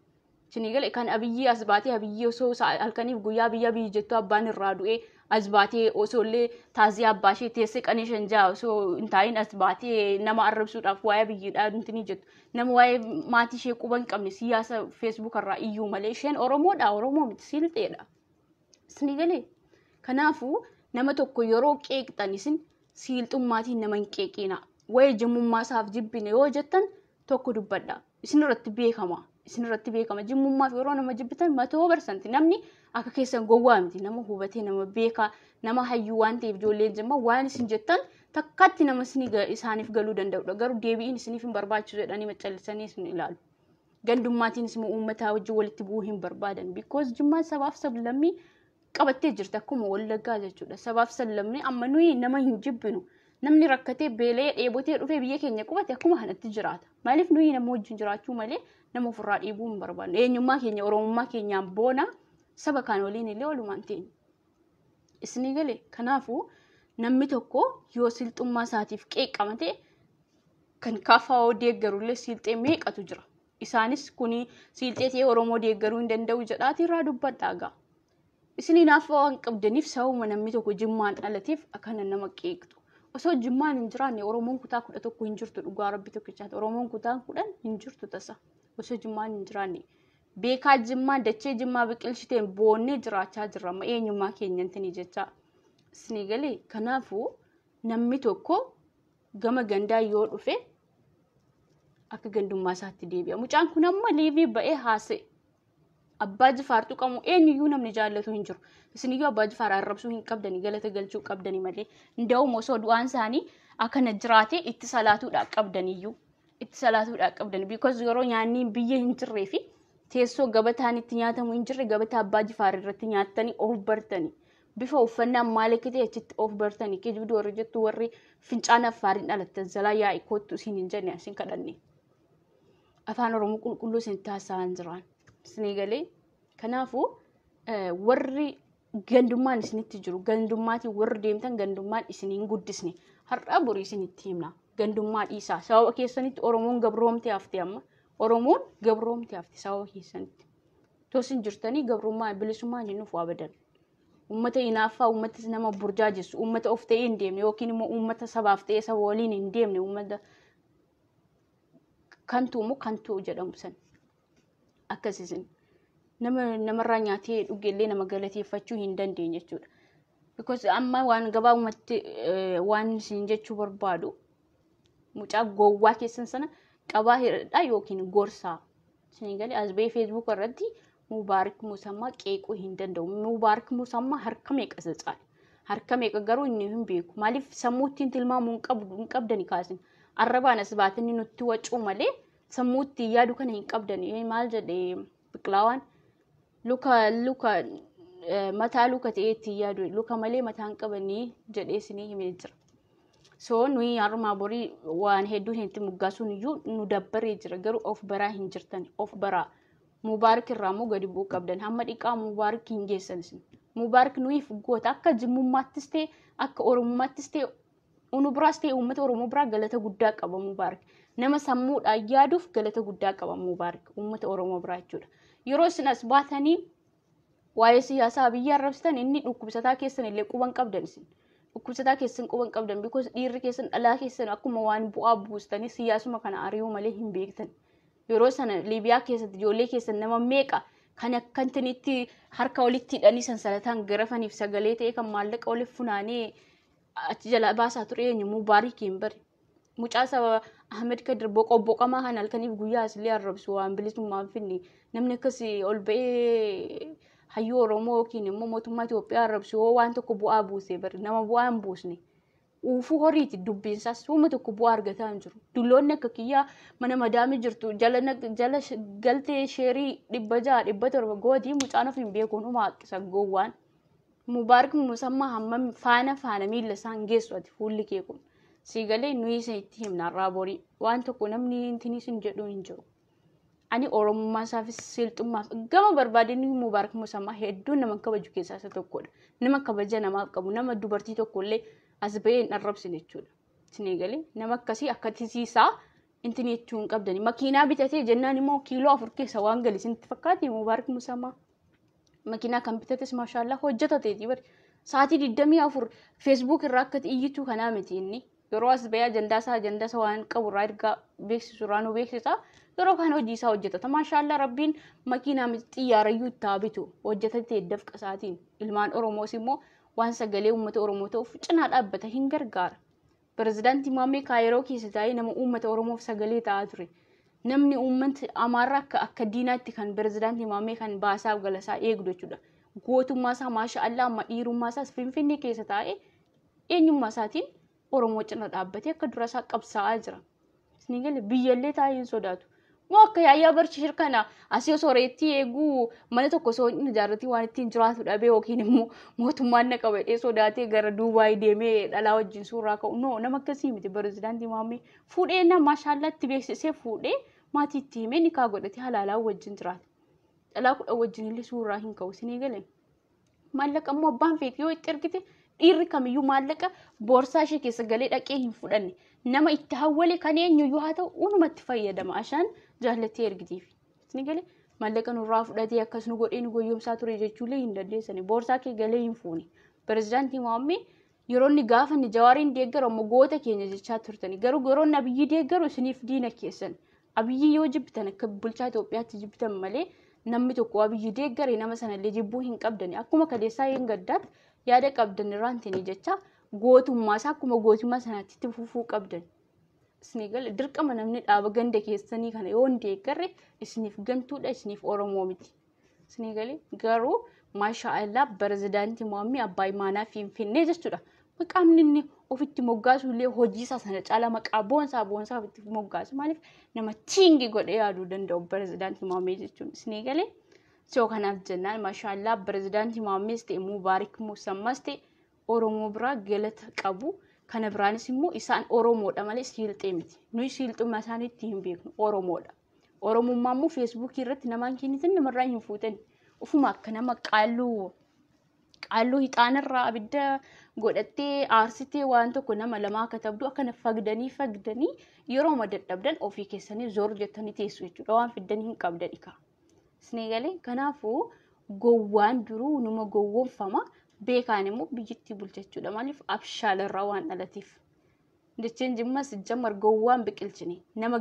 Sinigale kan Abiyyi as baatee Abiyyi osoo halkaniif guyyaa biyya jettu abbaan irraa du'ee as baatee osoollee taazii abbaa ishee teessee qanii shanjaa osoo hin taa'in as baatee nama arrabsuudhaaf waa'ee Abiyyiidhaa nuti ni jettu. Nama waa'ee maatii ishee quba hin qabne siyaasa Facebook irraa iyyuu malee isheen Oromoodha Oromoo miti Silxeedha. Sinigale kanaafuu nama tokko yeroo qeeqxan isin Silxummaatiin nama hin qeeqina. Waa'ee jimmummaa isaaf jibbine yoo jettan tokko dubbadha. Isin irratti beekama. Jimmummaaf yeroo nama jibbitan 100% namni akka keessan gowwaa miti. Nama hubatee nama beekaa nama hayyuu waan ta'eef ijoolleen jimmaa waan isin jettan takkatti nama isaaniif galuu danda'udha. Garuu deebiin isiniif hin barbaachisu jedhanii maccallisanii isin ilaalu. Gandummaatiinis immoo uummataa wajjin walitti bu'uu hin barbaadan. Because jimmaan sabaaf sablammii qabattee jirti akkuma Wallaggaa jechuudha. Sabaaf sablammii amma nuyi nama hin jibbinu. Namni rakkatee beelee dheebotee dhufee biyya keenya qubate akkuma kanatti jiraata. Maaliif nuyi nama wajjin jiraachuu malee nama ofirraa dhiibuu hin barbaanne. Eenyummaa keenya Oromummaa keenyaan boona saba kaan waliin illee walumaan teenya. Isinii galee kanaafuu namni tokko yoo Silxummaa isaatiif qeeqamate kan KFO deeggarullee Silxee meeqatu jira. Isaanis kuni Silxee ta'ee Oromoo deeggaruu hin danda'u jedhaati irraa dubbadhaa gaa. Isinii naafaa waan qabdaniif sababuma namni tokko jimmaan dhalateef akkana nama qeeqtu. Osoo jimmaan hin jiraanne Oromoon kutaa 11 hin jirtu dhugaa Rabbi tokkichaati. Oromoon kutaa 10 hin jirtu tasa. Osoo jimmaan hin jiraanne beekaa jimmaa dachee jimmaa biqilchiteen boonnee jiraachaa jirra. Amma eenyummaa keenyatti jecha isinii galee kanaafuu namni tokko gama gandaa yoo dhufe akka gandummaa isaatti deebi'a. Mucaan kun amma liivii ba'ee haasa'e. Abbaa Jifaartu qamu eenyuyyuu namni jaallatu hin jiru. Isiniyyuu Abbaa Jifaar arrabsuu hin qabdani galata galchuu qabdani malee. Nda'uuma osoo du'aan isaanii akkana jiraate itti salaatuudhaan qabdaniyyuu. Itti salaatuudhaan qabdani. Because yeroo nyaanni biyya hin jirree fi teessoo gabataan itti nyaatamu hin jirre gabataa Abbaa Jifaar irratti nyaattanii of bartani. Bifa uffannaa maal akka ta'e achitti of bartani. Kijibduu warri jettu warri fincaan affaariin dhalattan zalaa yaa'ii kootu isin hin jenne isin kadhanne. Afaan Oromoo qulqulluu isin taasisaan jiraan. Isinii galee kanaafuu warri gandummaan isinitti jiru gandummaatiin warri deemtan gandummaan isiniin guddisne har'a borii isinitti himna gandummaa dhiisaa sababa keessanitti Oromoon gabroomtee hafte amma Oromoon gabroomtee hafte sababa keessanitti tosin jirtanii gabrummaa bilisummaa jennuuf abadan uummata inaaffaa uummata nama burjaajessu uummata of ta'ee hin deemne yookiin immoo uummata sabaaf ta'ee saba waliin hin deemne uummata kantuu jedhamu san akkasisin namarraa nyaatee dhugeellee nama galateeffachuu hin dandeenye jechuudha. Because amma waan gabaabumatti waan isin jechuu barbaadu mucaa gowwaa keessan sana qabaa hidhadhaa yookiin gorsaa. Isin galee as ba'ee Facebook irratti Mubaarak Musammaa qeequu hin danda'u. Mubaarak Musammaa harka meeqa caala? Harka meeqa garuu inni hin beeku. Maaliif sammuuttiin tilmaamuu hin qabdani kaasin. Arrabaan as baatanii nutti wacuu malee sammuutti yaadu kana hin qabdani. Maal jedhee biqilaawaan luka mataa luka ta'eetti yaadu luka malee mataan qabanii jedhee isinii himee jira. So nuyi harmaa borii waan hedduu hin muggaasuun iyyuu nu dabbaree jira garuu of baraa hin jirtan of baraa. Mubaarak irraa moo gadi bu'uu qabdan hamma dhiqaa Mubaarak hin geessan isin. Mubaarak nuyi goota akka jimmummaattis ta'e akka Oromummaattis ta'e unu biraas ta'e uummata Oromoo biraa galata guddaa qaba Mubaarak. Nama sammuudhaan yaaduuf galata guddaa qaba Mubaarak uummata Oromoo biraa jechuudha. Yeroo isin as baatanii waa'ee siyaasaa biyya arrabsitan inni dhukkubsataa keessan illee quban qabdan isin. Dhukkubsataa keessan quban qabdan because dhiirri keessan dhalaa keessan akkuma waan bu'aa buustanii siyaasuma kana ari'uu malee hin beektan. Yeroo sana Liibiyaa keessatti ijoollee keessan nama meeqa kan akkantinitti harka walitti hidhanii sansalataan garafaniif sagalee ta'e kan maallaqa waliif funaanee achi jala baasaa ture eenyu Mubaarak hin bari. Mucaa saba Ahmed Kadir boqomaa kan halkaniif guyyaa aslee arrabsu waan bilisummaan finni namni akkasii ol ba'ee hayyuu Oromoo yookiin immoo mootummaa Itoophiyaa arrabsu yoo waan tokko bu'aa buusee bari nama bu'aa hin buusne uufuu horiiti dubbiinsaas uuma tokko bu'aa argataa hin jiru. Dulloonni akka kiyyaa mana madaamii jirtu jala galtee sheerii 600 700 gootii mucaan of hin beekuun uma haqqisa gowwaan. Mubaarak musammaa hammam faana miila isaan geessu ati fuulli kee kun. Siigalee nuyi isa itti himna raaborii waan tokko namni intinis hin jedhu hin jiru. Ani Oromummaa isaafis silxummaaf gama barbaadanii Mubaarak musammaa hedduun nama kabaju keessaa isa tokkodha. Nama kabaja namaaf qabu nama dubartii tokkollee as bahee hin arrabsine jechuudha. Siigalee nama akkasii akka tisiisaa intini jechuun qabdani. Makiinaa bitatee jennaan immoo kiiloo 4 keessa waan gali isinitti fakkaate Mubaarak musammaa. Makiinaa kan bitates maashaallah hojjetateeti bari. Sa'aatii 24 Facebook irraa akka iyyituu kanaa miti inni. Yeroo as bahee ajandaasa waan qabu irraa ergaa beeksisu irraa nu beeksisa. Yeroo kan hojii isaa hojjetata. Maashaallah rabbiin makiinaa miti xiyyaarayyuu itti haabitu hojjetatee dafqa isaatiin. Ilmaan Oromoos immoo waan sagalee uummata Oromoo ta'uuf cinaa dhaabbata hin gargaara. Pirezidaantii Maammee Kaayiroo keessa taa'ee nama uummata Oromoof sagalee ta'aa ture. Namni uummata Amaarraa akka diinaatti kan pirezidaantii Maammee kan baasaaf galasaa eegdu jechuudha. Gootummaa isaa maashaallah amma dhiirummaa isaas Finfinnee keessa taa'ee eenyummaa isaatiin Oromoo cina dhaabbatee akka dura isaa qabsaa'aa jira. Siigalee biyyallee taa'ee hin sodaatu. Moo akka yaayyaa barsiisir kana asii sooretti eeguu mana tokko soo inni ijaarratii waan ittiin jiraatu dhabee yookiin immoo mootummaan na qabadhee sodaatee gara Duubaay deemee dhalaa wajjin suuraa ka'u nama akkasii miti pirezidaantii Maammee fuudhee nama maashaallatti beeksisee fuudhee maatii itti himee nikaa godhatee halaalaa wajjin jiraata. Dhalaa 10 wajjin illee suuraa hin ka'u Siigalee. Maallaqa immoo abbaan feetii yoo itti ergite dhiirri kamiyyuu maallaqa boorsaa ishee keessa galee dhaqee hin fudhanne. Nama itti hawwale kan eenyuyyuu haa ta'u unumatti fayyadama ashaan jaallattee ergitiif. Siigalee maallaqa nurraa fudhatee akkas nu godhee nu goyyomsaa ture jechuullee hin dandeessani. Boorsaa kee galee hin fuune. Pirezidaantii Maammee yeroo inni gaafa inni Jawaariin deeggaru ammoo goota keenya jechaa turtani. Garuu yeroo inni Abiyyi deeggaru isiniif diina keessan. Abiyyi yoo jibbitan akka bulchaa Itoophiyaatti jibbitan malee namni tokko Abiyyi deeggare nama sanallee jibbuu hin qabdani. Akkuma kadeessaa hin gaddaatti yaada qabdan irraan tini jecha gootummaa isaa akkuma gootummaa sanaatti itti fufuu qabdan. Siigalee dirqama namni dhaaba ganda keessanii kana yoo hin deeggarre isiniif gantuudha isiniif Oromoo miti. Siigalee garuu maashaallah pirezidaantii Maammee abbaa imaanaa Finfinnee jechuudha. Maqaan inni ofitti moggaasu illee hojii isaa sana caalaa maqaa boonsaa ofitti moggaasu maaliif nama tiingi godhee yaaduu danda'u pirezidaantii Maammee jechuun. Siigalee soo kanaaf jennaan maashaallah pirezidaantii Maammees ta'e Mubaarak musammaas ta'e Oromoo biraa galata qabu. Kana biraanis immoo isaan Oromoodha malee Silxee miti. Nuyi Silxummaa isaaniitti hin beeknu Oromoodha. Oromummaa immoo Facebook irratti namaan kennitan namarraa hin fuutan. Ufuma akka nama qaalluu hixaanarraa abidda godhattee aarsitee waan tokko nama lamaa katabdu akkana fagdanii yeroo dadhabdan ofii keessanii zoor jettanii teessu jechuudha waan fiddanii hin qabdani ka. Siigalee kanaafuu gowwaan duruu numa gowwoomfama. Beekaan immoo biyyittii bulchachuudha maaliif abshaalarraa waan dhalateef. Dacheen jimmas jammar gowwaan biqilchine nama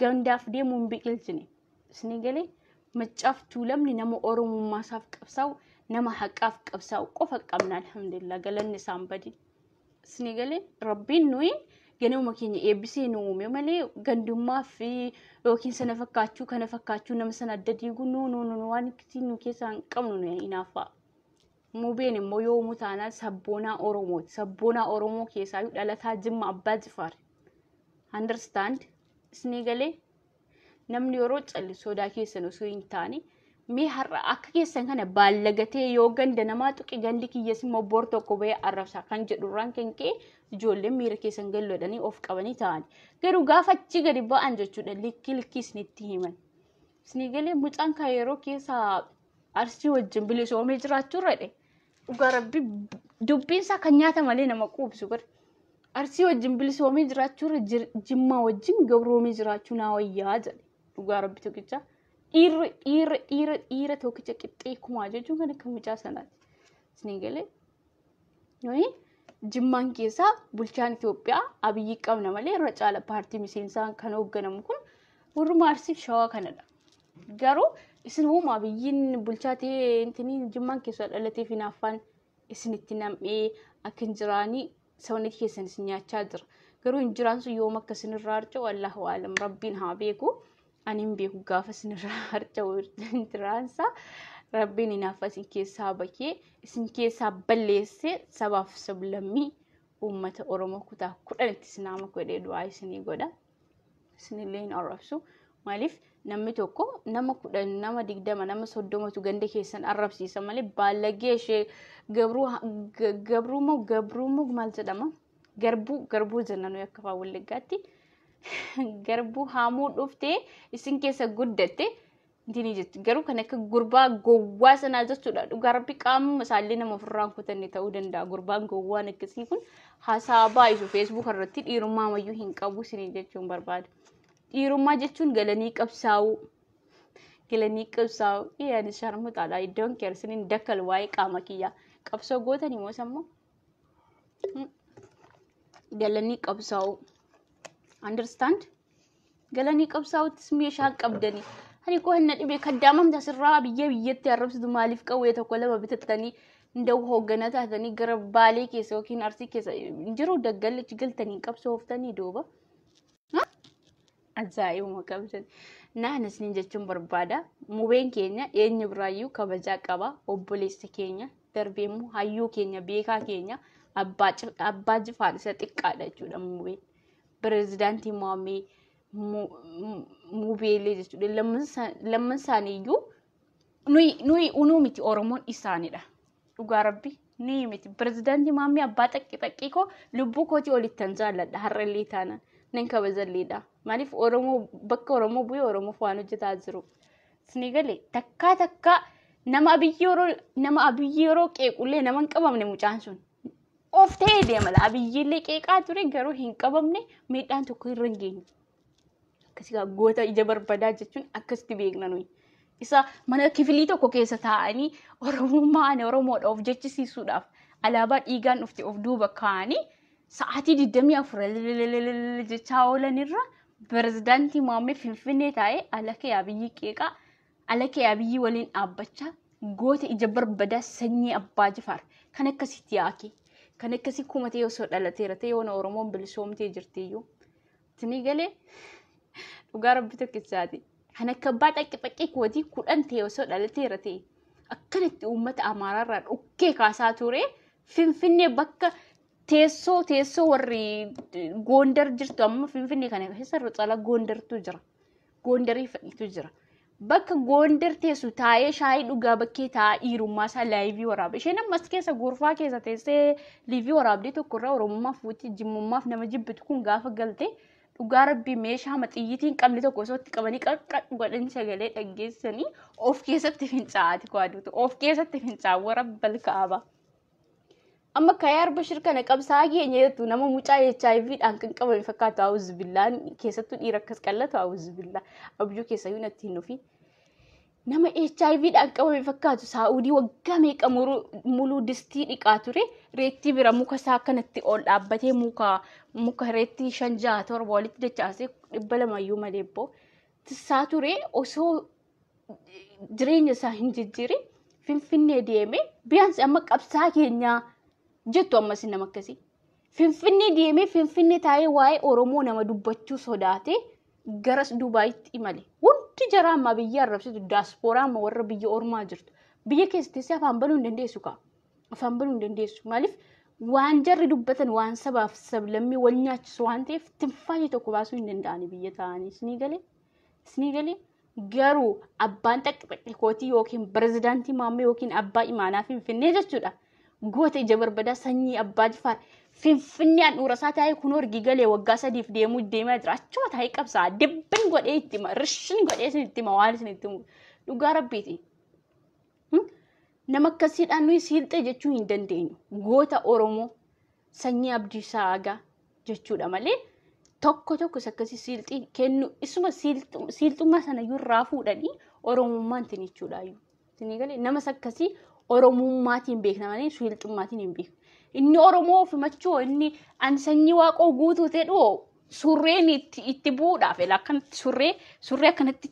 gandaaf deemuun biqilchine. Siigalee maccaaf tuulamni nama Oromummaa isaaf qabsaa'u nama haqaaf qabsaa'u qofa qabna alhamdulillah galanni isaan badi. Siigalee rabbiin nuyi ganuma keenya eebbisee nu uume malee gandummaa fi yookiin sana fakkaachuu kana fakkaachuu nama sana adda diiguu nu waan ittiin nu keessaa hin qabnu nu inaafa. Mubeen immoo yoo mutaanaa sabboonaa Oromooti. Sabboonaa Oromoo keessaa dhalataa Jimma Abbaa Jifaar. Understand? Siigalee namni yeroo callisu sodaa keessan osoo hin taane mee har'a akka keessan kana baallagatee yoo ganda namaa tuqe gandi kiyyas immoo bor tokko bahee arrabsa kan jedhurraan kan ka'e ijoolleen miira keessan galloodhanii of qabanii ta'an. Garuu gaafa achi gadi ba'an jechuudha likkii isinitti himan. Siigalee mucaan kan yeroo keessa Arsii wajjin bilisoomee jiraachuu irradhe. Dhugaa rabbi dubbiinsaa kan nyaata malee nama quubsu bari. Arsii wajjin bilisoomee jiraachuu irra Jimmaa wajjin gabroomee jiraachuu naa wayyaa jedhe. Dhugaa rabbi tokkicha. Dhiira tokkicha qixxee kumaa jechuun kan akka mucaa sanaati. Siigalee Jimmaan keessaa bulchaan Itoophiyaa Abiyyi qabna malee irra caala paartii miseensaan kan hoogganamu kun warruma Arsiif Shawaa kanadha. Garuu isin uuma Abiyyiin bulchaatee intini Jimmaan keessa dhalateef hinaaffaan isinitti nam'ee akka hin jiraanii sabni keessan isin nyaachaa jira. Garuu hin jiraan sun yoom akka isinirraa harca'u Allahu aalam rabbiin haa beeku. Ani hin beeku gaafa isinirraa harca'u jiraansa. Rabbiin hinaafa isin keessaa bakkee isin keessaa balleessee sabaaf sablammii uummata Oromoo kutaa 10 itti sinaama godhee du'aa isinii godha. Isinillee hin arrabsu. Maaliif namni tokko nama 10 nama 20 nama 30tu ganda keessan arrabsiisa malee baallagee ishee gabruu maal jedhama? Garbuu jennaan akka afaan Wallaggaatti. Garbuu haamuu dhuftee isin keessa guddatte intini jettu. Garuu kan akka gurbaa gowwaa sanaa jechuudha. Dhugaa Rabbi qaamuma isaallee nama ofirraan kutanne ta'uu danda'a. Gurbaan gowwaan akkasii kun haasaa baay'isu Facebook irratti dhiirummaa mayyuu hin qabu isin jechuun barbaada. Dhiirummaa jechuun galanii qabsaa'uu. Yaani sharmutaadha. Iddoon keersiniin dakkal waa'ee qaama kiyyaa. Qabsoo gootanii moo sammoo? Galanii qabsaa'uu. Understand? Galanii qabsaa'uuttis meeshaa qabdanii. Ani koo hin dhibee kaddaamamta sirraa biyyatti arrabsitu maaliif qawwee tokko lama bitattanii ndau hoogganaa taatanii gara Baalee keessa yookiin Arsii keessa jiru daggalchi galtanii qabsooftanii duuba. Ajaa'ibuma qabdan. Naanis ni jechuun barbaada. Mubeen keenya eenyu biraayyuu kabajaa qaba. Obboleessa keenya darbeemmoo hayyuu keenya beekaa keenya abbaa jifaan isa xiqqaadha jechuudha mubeen. Pirezidaantii Mohaammed Mubeelee jechuudha. Lamman isaaniiyyuu nuyi unuu miti Oromoon isaanidha. Dhugaa Rabbi ni miti. Pirezidaantii Mohaammed abbaa xaqqii koo lubbuu kootii olittan jaalladha. Har'allee taanaan nan kabajalleedha. Maaliif Oromoo bakka Oromoo bu'ee Oromoof waan hojjetaa jiru. Isni galee takkaa nama abiyyi yeroo qeequllee nama hin qabamne mucaan sun. Of ta'ee deema la abiyyiillee qeeqaa ture garuu hin qabamne miidhaan tokko irra hin geenye. Akkasii goota ija barbadaa jechuun akkasitti beekna nuyi. Isa mana kifilii tokko keessa taa'anii Oromummaan Oromoodha of jechisiisuudhaaf alaabaa dhiigaan dhufte of duuba kaa'anii sa'aatii 24 jechaa oolanirra pirezidaantii Mohaammed Finfinnee taa'ee alakee abiyyi qeeqaa alakee abiyyi waliin dhaabbachaa goota ija barbadaa sanyii abbaa jifaar kan akkasitti yaake. Kan akkasii kumatee osoo dhalateera ta'e yoona Oromoon bilisoomtee jirtiyyuu. Tini galee dhugaa Rabbi tokkichaati. Kan akka abbaa xaqqii kootii 10 ta'e osoo dhalateera ta'e akkanatti uummata Amaaraarraa dhukkee kaasaa ture Finfinnee bakka teessoo warri Gondar jirtu amma Finfinnee kana keessa Ruxala Gondartu jira. Gondarii fadhiitu jira. Bakka Gondar teessu taa'ee shaayii dhugaa bakkee taa'aa dhiirummaa isaa laayivii waraaba. Isheen ammas keessa gorfaa keessa teessee liivii waraabdee tokkorraa Oromummaaf fuutii jimmummaaf nama jibbitu kun gaafa galte dhugaa Rabbii meeshaa maxiyyitiin qabni tokko osootti qabanii qaqqaq godhanii sagalee dhaggeessanii of keessatti fincaa'aati kwaaduutu. Of keessatti fincaa'aa warabbal kaaba. Amma kayaar bashir kana qabsaa keenya jettu nama mucaa HIVdhaan kan qabame fakkaatu auzubillaan keessattuu dhiira akkas qallatu auzubillah abjuu keessa yoo natti hin dhufi nama HIVdhaan qabame fakkaatu Saa'udii waggaa meeqa muluu distii dhiqaa ture reetti bira muka isaa kanatti ol dhaabbatee muka reetti 5-6 walitti dachaasee 200 malee boo tisaa ture osoo jireenya isaa hin jijjiirin Finfinnee deeme biyaansi amma qabsaa keenyaa jettu ammas nama akkasii. Finfinnee deemee Finfinnee taa'ee waa'ee Oromoo nama dubbachuu sodaate garas Dubaayitti imale. Hundi jara amma biyya arrabsitu daasporaa amma warra biyya Ormaa jirtu. Biyya keessatti afaan banuu hin dandeessu kaa. Afaan banuu hin dandeessu. Maaliif waan jarri dubbatan waan sabaaf sablammii wal nyaachisu waan ta'eef tinfaayii tokko baasuu hin danda'ani biyya taa'anii. Isni galee garuu abbaan xaqqii kootii yookiin pirezidaantii Mohaammed yookiin abbaa imaanaa Finfinnee jechuudha. Goota ija barbadaa sanyii abbaa jifaar Finfinnee handhuura isaa taa'ee kun horgii galee waggaa 3 deemaa jira. Achuma taa'ee qabsaa dibbin godhee itti hima rishin godhee isin itti hima waan isin itti himu dhugaa Rabbiiti. Nama akkasiidhaan nuyi Silxee jechuu hin dandeenyu. Goota Oromoo sanyii Abdiisaa Agaa jechuudha malee tokko akkasii Silxee kennu isuma Silxummaa sana iyyuu irraa fuudhanii Oromummaan tinichuudha iyyuu. Tini galee nama akkasii Oromummaatiin beeknamanii Silxummaatiin hin beeku. Inni Oromoo ofimachuu inni an sanyii waaqoo guutuu ta'e dhoo surreen itti bu'uudhaaf akkanatti surree akkanatti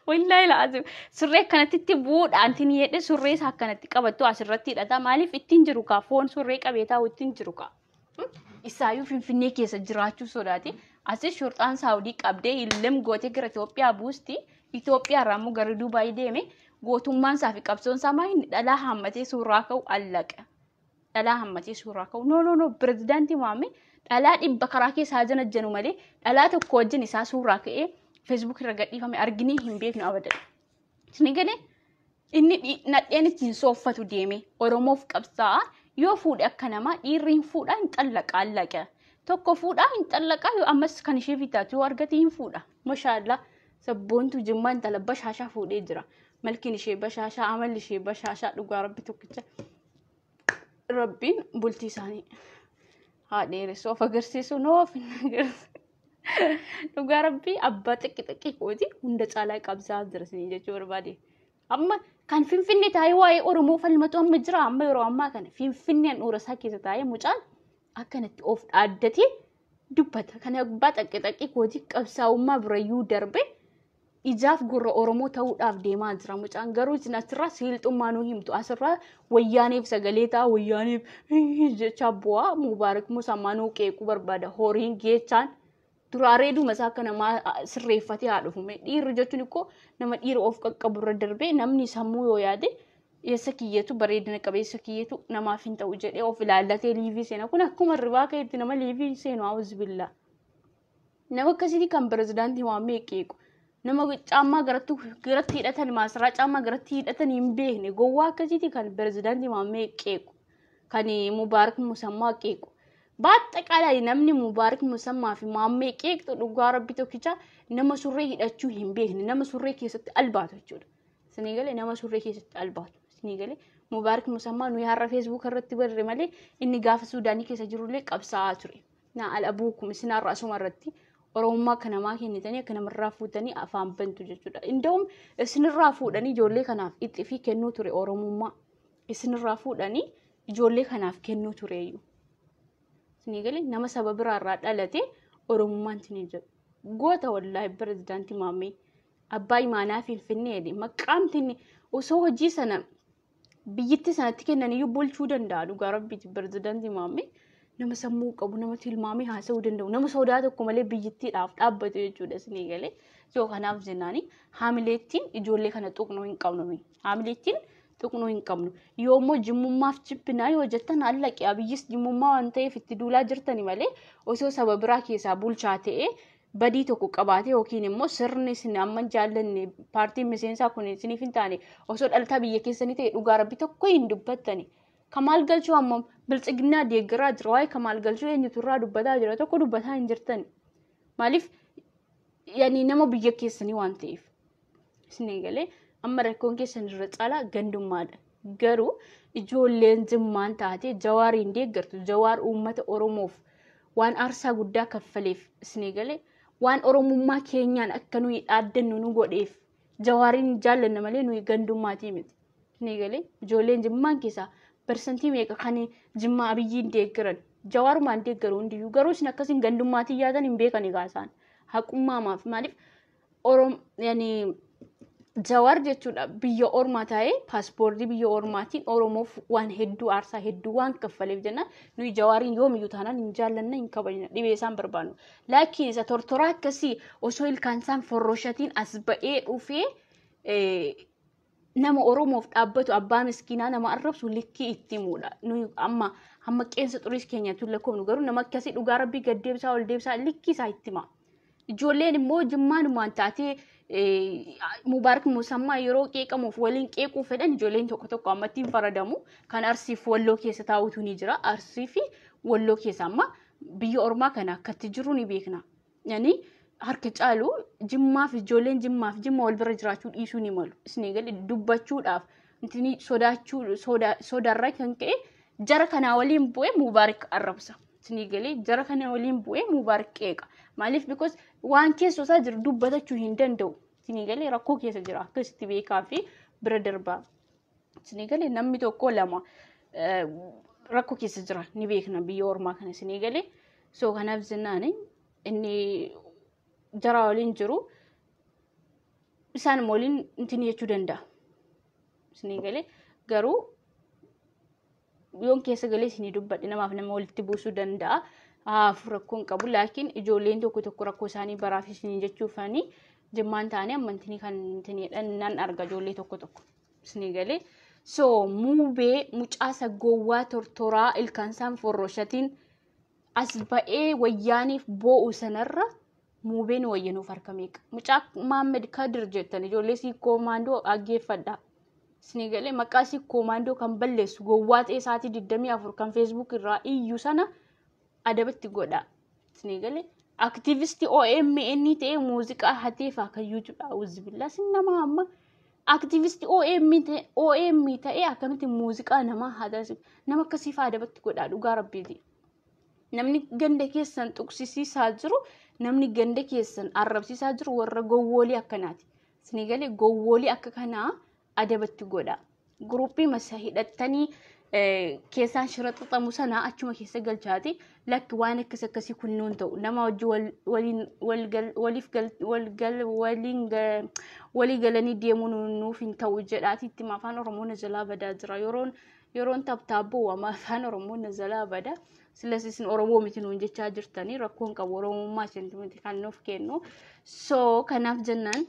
wallahi laazim surree akkanatti itti bu'uudhaan tini jedhe surree isaa akkanatti qabattu asirratti hidhata maaliif ittiin jiru kaa foon surree qabee taa'u ittiin jiru kaa. Isaayyuu Finfinnee keessa jiraachuu sodaate asis shurxaan Saawudii qabdee illee gootee gara Itoophiyaa buusti Itoophiyaa irraa immoo gara Dubaay deeme gootummaan isaa fi qabsoon isaa maayini dhalaa hammatee suuraa ka'u allaqa. Dhalaa hammatee suuraa ka'u. No pirezidaantii Muhammad dhalaa dhibba karaa keessaa jana janu malee dhalaa tokko wajjin isaa suuraa ka'ee Facebook irra gadhiifame arginee hin beeknu abadan. Isin galee inni nadheen ittiin sooffatu deeme Oromoof qabsaa yoo fuudhe akka namaa dhiirri hin fuudhaa hin xallaqa allaqa. Tokko fuudhaa hin xallaqa yoo ammas kan ishee fitaatu yoo argate hin fuudha. Mashaallah sabboontu jimmaa intala bashaashaa fuudhee jira. Malkiin ishee bashaashaa amalli ishee bashaashaa dhugaa rabbi tokkicha. Rabbiin bultii isaanii haa dheeressu of agarsiisu noof hin agarsiisu. Dhugaa rabbii abbaa xiqqi kooti hunda caalaa qabsaa jira isin jechuu barbaade. Amma kan Finfinnee taa'ee waa'ee Oromoo falmatu amma jira amma yeroo ammaa kana Finfinneen dhuura isaa keessa taa'ee mucaan akkanatti of dhaaddatee dubbata. Kana abbaa xiqqi kooti qabsaa'ummaa birayyuu darbe ijaaf gurra Oromoo ta'uudhaaf deemaa jira mucaan garuu isin asirraa siilxummaa nuu himtu asirraa wayyaaneef sagalee ta'a wayyaaneef jecha bu'aa Mubaarak Musammaa nuu qeequu barbaada horiin geechaan. Dura reeduma isaa akka namaa sirreeffatee haa dhufume dhiirri jechuun ikkoo nama dhiira of qaqqabu irra darbee namni sammuu yoo yaade eessa kiyyatu bareedina qabeessa kiyyatu namaaf hin ta'u jedhee of ilaallatee liivii seena kun akkuma ribaa ka'etti nama liivii seenu auzubillah. Nama akkasitti kan pirezidaantii Muhammad qeequ nama caammaa garatti hidhatan maasaraa caammaa garatti hidhatan hin beekne gowwaa akkasitti kan pirezidaantii Muhammad qeequ kan Mubaarak Musammaa qeequ. Baaxaqaalaa namni Mubaarak Musammaa fi Muhammad qeeqtu dhugaa rabbi tokkicha nama surree hidhachuu hin beekne nama surree keessatti albaatu jechuudha. Isin galee nama surree keessatti albaatu. Isin galee Mubaarak Musammaa nuyi har'a Facebook irratti barre malee inni gaafa Suudaanii keessa jirullee qabsaa'aa ture. Na alabuukum isin har'a asuma irratti Oromummaa akka namaa kennitanii akka namarraa fuutanii afaan bantu jechuudha. Inda'um isinirraa fuudhanii ijoollee kanaaf itti fi kennuu ture Oromummaa. Isinirraa fuudhanii ijoollee kanaaf kennuu tureeyyuu. Sinigale nama saba biraarraa dhalate Oromummaan tini jiru. Goota wallaahi pirezidaantii Muhammad abbaa imaanaa Finfinneedha. Maqaamtiin osoo hojii sana biyyatti sanatti kennaniyyuu bulchuu danda'a dhugaa rabbiiti pirezidaantii Muhammad. Nama sammuu qabu nama tilmaamee haasa'uu danda'u nama sodaa tokko malee biyyattiidhaaf dhaabbatu jechuudha sinigale. Yoo kanaaf jennaani haamileettiin ijoollee kana tuqnuu hin qabnu. Haamileettiin tuqnuu hin qabnu. Yoommoo jimmummaaf jibbinaa yoo jettan allaqee abiyyis jimmummaa waan ta'eef itti duulaa jirtani malee osoo saba biraa keessaa bulchaa ta'ee badii tokko qabaate yookiin immoo sirni isin amma jaallanne paartiin miseensaa kun isiniif hin taane osoo dhaltaa biyya keessanii ta'e dhugaa rabbi tokko hin dubbattani. Kamaal galchuu amma biltsiginnaa deeggaraa jira waa'ee kamaal galchuu eenyutu irraa dubbataa jira tokko dubbataa hin jirtani. Maaliif yaani nama biyya keessanii waan ta'eef isin galee amma rakkoon keessan irra caalaa gandummaadha. Garuu ijoolleen jimmaan taate jawaariin deeggartu jawaar uummata Oromoof waan aarsaa guddaa kaffaleef isin galee waan Oromummaa keenyaan akka nuyi dhaaddannu nu godheef jawaariin jaallanna malee nuyi gandummaatii miti. Isin galee ijoolleen jimmaan keessaa persentii meeqa kan jimmaa abiyyiin deeggaran jawaarumaan deeggaru hundiyyuu garuu isin akkasiin gandummaatii yaadan hin beekani gaasaan haqummaamaaf maaliif yaani jawaar jechuudha biyya ormaa ta'ee paaspoortii biyya ormaatiin Oromoof waan hedduu aarsaa hedduu waan kaffaleef jenna nuyi jawaariin yoomiyyuu taanaan hin jaallanna hin kabajna dhibee isaan barbaannu. Laakiin isa tortoraa akkasii osoo ilkaan isaan forroshatiin as ba'ee dhufee nama Oromoof dhaabbatu abbaa miskiinaa nama arrabsu likkii itti himuudha. Nuyi amma qeensa xuriis keenyatti lakkoofnu garuu nama akkasii dhugaa rabbii gaddeebisaa ol deebisaa likkii isaa itti hima. Ijoolleen immoo jimmaanumaan taatee Mubaarak Musammaa yeroo qeeqamuuf waliin qeequu fedhan ijoolleen tokko ammatti hin faradamu. Kan Arsiif Walloo keessa taa'utu ni jira. Arsii fi Walloo keessa amma biyya ormaa kana akkatti jiru ni beekna. Yani harka caalu jimmaaf ijoolleen jimmaaf jimma wal bira jiraachuu dhiisuu ni malu. Isin galee dubbachuudhaaf intini sodaarraa kan ka'e jara kanaa waliin bu'ee Mubaarak arrabsa. Isin galee jara kanaa waliin bu'ee Mubaarak qeeqa. Maaliif because waan keessa isaa jiru dubbatachuu hin danda'u. Isin galee rakkoo keessa jira akkasitti beekaa fi bira darbaa. Isin galee namni tokko lama rakkoo keessa jira ni beekna biyya ormaa kana isin galee so kanaaf jennaan inni jara waliin jiru isaan waliin intini jechuu danda'a. Isin galee garuu yoon keessa galee isin dubbadhe namaaf nama walitti buusuu danda'a. Rakkoon qabu laakiin ijoolleen tokko rakkoo isaanii baraaf isin jechuufani jimmaan taane amantini kan intini nan arga ijoollee tokko isinii galee so muubee mucaasa gowwaa tortoraa ilkaansaan forroshatiin as ba'ee wayyaaniif boo'u sanarra muubeen wayyanuuf harka meeqa mucaa Maammed Kadir jettan ijoollee si koomandoo aggeeffadha isinii galee maqaa si koomandoo kan balleessu gowwaa ta'e sa'aatii 24 kan Facebook irraa iyyuu sana adabatti godha isinii galee aktivisti OMN ta'e muuziqaa hateefaa kan YouTube auzubillah sinama amma aktivisti OMN ta'e akkamitti muuziqaa nama hadas nama akkasiif adabatti godha dhugaa rabbiiti namni ganda keessan tuqsisiisaa jiru namni ganda keessan arrabsiisaa jiru warra gowwoolii akkanaati isinii galee gowwoolii akka kanaa adabatti godha gruupii masa hidhattanii keessaan shira xaxamu sana achuma keessa galchaati lakki waan akkasii kunnoon ta'u nama walii galanii deemuun nuuf hin ta'u jedhaati itti afaan Oromoo najalaa badaa jira yeroon tabtaaboo ama afaan Oromoo najalaa badaa silasisin Oromoo miti nuun jechaa jirtanii rakkoon qabu Oromummaa sentiment kan nuuf kennu so kanaaf jennaan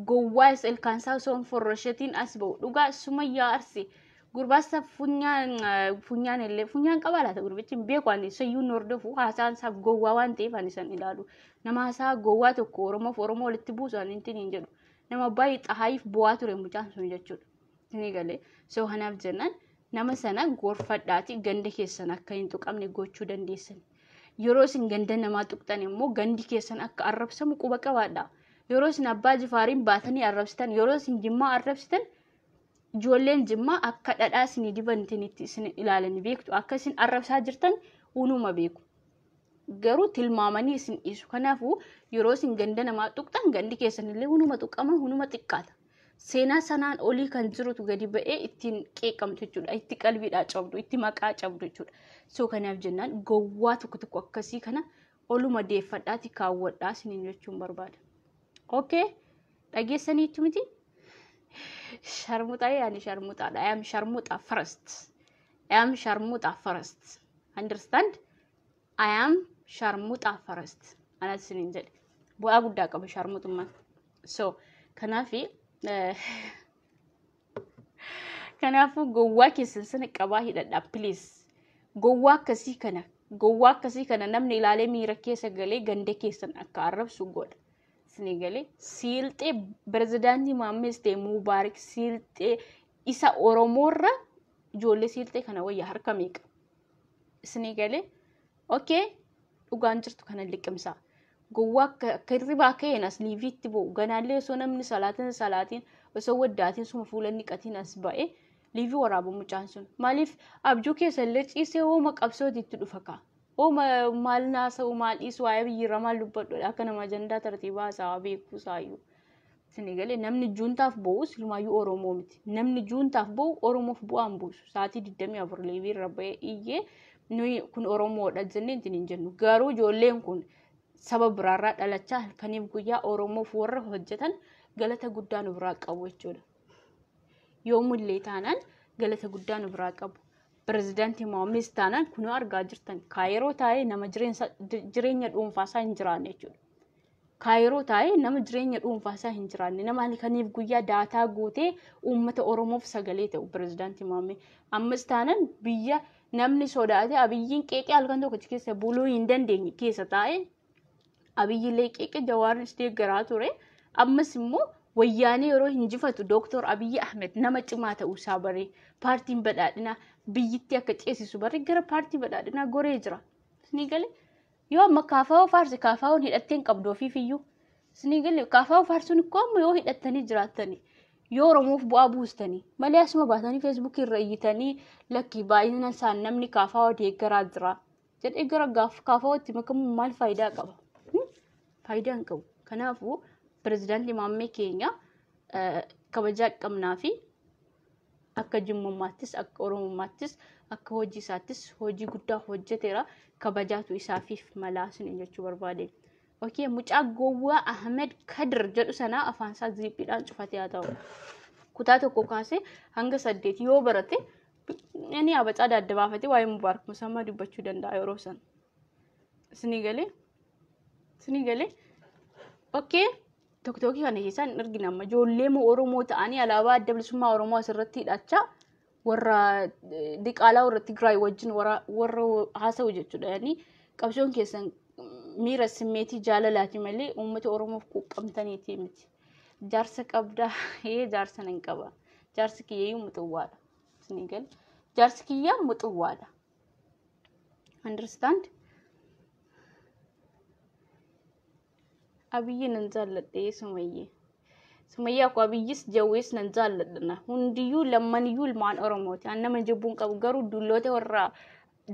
gowwaa ilkaansaa soon forroshatiin as ba'u dhugaa Sumayyaa Arsii gurbaasa funyaan illee funyaan qabaalaata gurbichi beekwaan sayyuun hordofu haasaan isaa gowwaa waan ta'eef ani san ilaalu nama haasaa gowwaa tokko Oromoof Oromoo walitti buusan hin jedhu nama baay'ee xahaayiif bu'aa ture mucaan sun jechuudha isinii galee so kanaaf jennaan nama sana gorfadhaati ganda keessan akka hin tuqamne gochuu dandeessan yeroo isin ganda namaa tuqxan immoo gandi keessan akka arrabsamu quba qabaadha yeroo isin abbaa jifaariin baatanii arrabsitan yeroo isin jimmaa arrabsitan ijoolleen jimmaa akka dhadhaa isin dibantanitti isin ilaalanii beektu akka isin arrabsaa jirtan unuma beeku garuu tilmaamanii isin dhiisu kanaafuu yeroo isin ganda namaa tuqxan gandi keessan illee unuma tuqama unuma xiqqaata seenaa sanaan olii kan jirutu gadi ba'ee ittiin qeeqamtu jechuudha itti qalbiidhaa cabdu itti maqaa cabdu jechuudha so kanaaf jennaan gowwaa tokko akkasii kana oluma deeffadhaati kaawwadhaa isiniin jechuun barbaada okay dhageessaniitu miti sharmuuxaa yaani sharmuuxaadha I am sharmuuxaa first understand I am sharmuuxaa first anas isiniin jedhe bu'aa guddaa qaba sharmuuxummaan so kanaafi kanaafu gowwaa keessan sana qabaa hidhadhaa please gowwaa akkasii kana namni ilaalee miira keessa galee ganda keessan akka arrabsu godha isinii galee Silxee pirezidaantii Maammed ta'e Mubaarak Silxee isa Oromoorra ijoollee Silxee kana wayyaa harka meeqa isinii galee okay dhugaan jirtu kana liqimsaa gowwaa kirribaa ka'een as liiviitti bo'u ganaallee osoo namni salaatiin osoo waddaatiin suma fuulanni qatiin as ba'e liivii waraaba mucaan sun maaliif abjuu keessallee ciisee hooma qabsootiitti dhufa kaa hooma maal naasa'u maal dhiisu waa'ee biyyirra maal dubbadhodha akka nama ajandaa tartiibaa haasawaa beekuu saayyuu isinii galee namni juuntaaf bo'u silmaayyuu Oromoo miti namni juuntaaf bo'u Oromoof bu'aan buusu sa'aatii 24 liivii irra ba'ee iyyee nuyi kun Oromoodha jennee hin jennu garuu ijoolleen kun sabab biraarraa dhalachaa halkaniif guyyaa Oromoof warra hojjetan galata guddaa nu biraa qabu jechuudha yoomullee taanaan galata guddaa nu biraa qabu pirezidaantii Maammed taanaan kunoo argaa jirtan Kaayiroo taa'ee nama jireenya dhuunfaasaa hin jiraanne jechuudha Kaayiroo taa'ee nama jireenya dhuunfaasaa hin jiraanne nama halkaniif guyyaa daataa guutee uummata Oromoof sagalee ta'u pirezidaantii Maammed ammas taanaan biyya namni sodaate abiyyiin qeeqee halkan tokko keessa buluu hin dandeenye keessa taa'ee abiyyiillee qeeqee Jawaarnis deeggaraa ture ammas immoo wayyaanee yeroo hinjifatu Dr. Abiy Ahmed nama cimaa ta'uu isaa baree paartiin badhaadhinaa biyyitti akka ceesisu baree gara paartii badhaadhinaa goree jira isinii galee yoo amma kaafaa'oo faarsi kaafaa'oon hidhatteen qabdu ofiifiyyuu isinii galee kaafaa'oo faarsuun ikkoo amma yoo hidhattanii jiraattanii yoo Oromoof bu'aa buustanii malee asuma baatanii Facebook irra iyyitanii lakkii baay'inaan isaan namni kaafaa'oo deeggaraa jira jedhee gara kaafaa'ootti makamuun maal faayidaa qaba faayidaa hin qabu kanaafuu pirezidaantii Maammed keenya kabajaa qabnaa fi akka jimmummaattis akka Oromummaattis akka hojii isaattis hojii guddaa hojjeteera kabajaatu isaafif malaasin jechuu barbaade. Okay, mucaa gowwaa Ahmed Kadir jedhu sana afaan isaa ziippiidhaan cufatee haa ta'u. Kutaa tokko kaasee hanga 8 yoo barate inni abacaa adda baafatee waa'ee Mubaarak Musammaa dubbachuu danda'a yeroo san. Isinii galee? Okay. TikTokii kana keessaan argina amma ijoollee Oromoo ta'anii alaabaa adda bilisummaa Oromoo asirratti hidhachaa warra diqaalaa warra Tigraay wajjin warra haasa'u jechuudha. Yani qabsoon keessan miira simmeetii jaalalaati malee uummata Oromoof quuqqamtaniiti miti. Jaarsa qabdaa jaarsa nan qaba. Jaarsi kiyyaa muxuwaadha. Sinigal jaarsi kiyyaa muxuwaadha. Understand? Abiyyi nan jaalladhe Sumayyaa ko abiyyis jawwees nan jaalladhana. Hundiyyuu lammaniyuu ilmaan Oromooti. An nama jibbuun qabu garuu dulloota warra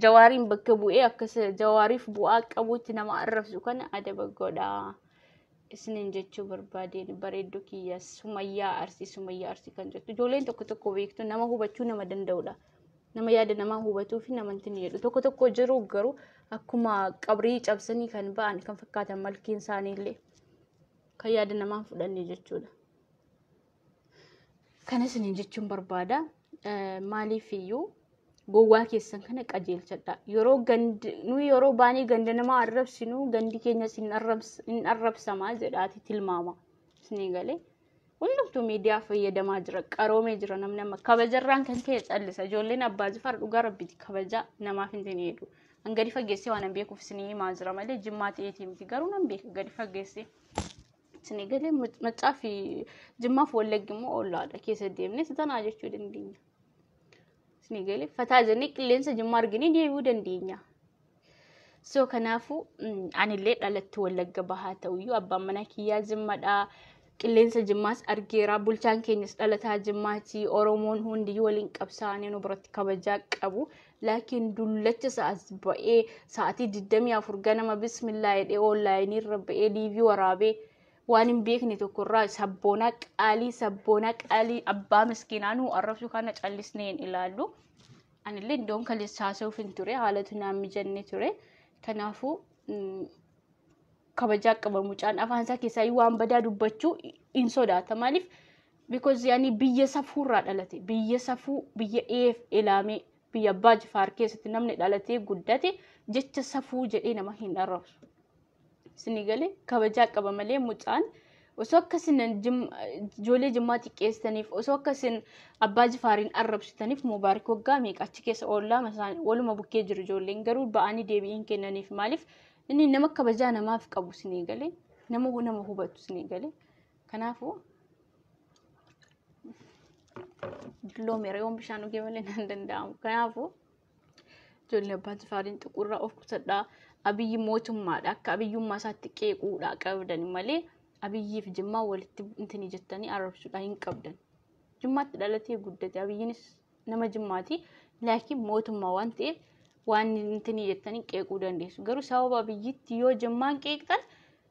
jawaariin bakka bu'ee akkas jawaariif bu'aa qabuutti nama arrabsu kana adaba godhaa. Isinin jechuu barbaadeen bareedduu kiyya Sumayyaa Arsii kan jettu. Ijoolleen tokko beektu nama hubachuu nama danda'udha. Nama yaada nama hubatuu fi nama hin jedhu. Tokko jiru garuu akkuma qabrii cabsanii kan ba'an kan fakkaatan malkiin isaaniillee kan yaada namaa fudhanne jechuudha. Kana isinin jechuun barbaada. Maaliif iyyuu gowwaa keessan kana qajeelchadha. Yeroo baanii ganda nama arrabsinu gandi keenya hin arrabsamaa jedhaati tilmaama. Isinii galee hundumtuu miidiyaa fayyadamaa jira. Qaroomee jira namni amma kabajarraan kan ta'e callisa. Ijoolleen abbaa Jifaar dhugaa rabbiiti kabaja namaaf hin jedhu. An gadi fageessee waan an beekuuf isinii himaa jira malee jimmaa ta'eetii miti. Garuu nan beeka gadi fageessee. Isinii galee maccaa fi jimmaaf wallaggi immoo ollaadha keessa deemnee sitanaa jechuu dandeenya. Isinii galee fataa jennee qilleensa jimmaa arginee deebi'uu dandeenya. So kanaafuu anillee dhalatti wallagga bahaa ta'uyyuu abbaan mana kiyyaa jimmadhaa. Qilleensa jimmaas argeera bulchaan keenyas dhalataa jimmaati Oromoon hundiyyuu waliin qabsaa'anii nu biratti kabajaa qabu. Laakiin dullacha sa'as ba'ee sa'aatii 24 ganama bismillah jedhee onlaayinii irra ba'ee liivii waraabee waan hin beekne tokkorraa sabboonaa qaalii abbaa miskiinaa nu arrabsu kana callisnee hin ilaallu. Anillee iddoon kaleessa haasa'uuf hin ture haalatu naan mijanne ture. Kanaafuu kabajaa qaba mucaan afaan isaa keessaa waan badaa dubbachuu hin sodaata. Maaliif? Because yaani biyya safuurraa dhalate biyya safuu biyya ilaamee biyya abbaa Jifaar keessatti namni dhalatee guddate jecha safuu jedhee nama hin arrabsu. Isinii galee kabajaa qaba malee mucaan osoo akkasin ijoollee jimmaa xiqqeessitaniif osoo akkasin abbaa Jifaariin arrabsitaniif mubaarak waggaa meeqa achi keessa oollaa waluma bukkee jiru ijoolleen garuu ba'anii deebiin kennaniif maaliif inni nama kabajaa namaaf qabu isinii galee nama hubatu isinii galee kanaafuu Dilloomee reewoon bishaan dhugee malee nan danda'amu. Kanaafuu ijoollee abbaa Jifaariin xuqurraa of qusadhaa. Abiyyi mootummaadha. Akka abiyyummaa isaatti qeequudhaa qabdan malee abiyyiif jimmaa walitti intini jettanii arrabsuudhaa hin qabdan. Jimmaatti dhalatee guddate. Abiyyiinis nama jimmaati. Laakiin mootummaa waan ta'eef waan intini jettanii qeequu dandeessu. Garuu sababa abiyyiitti yoo jimmaan qeeqtan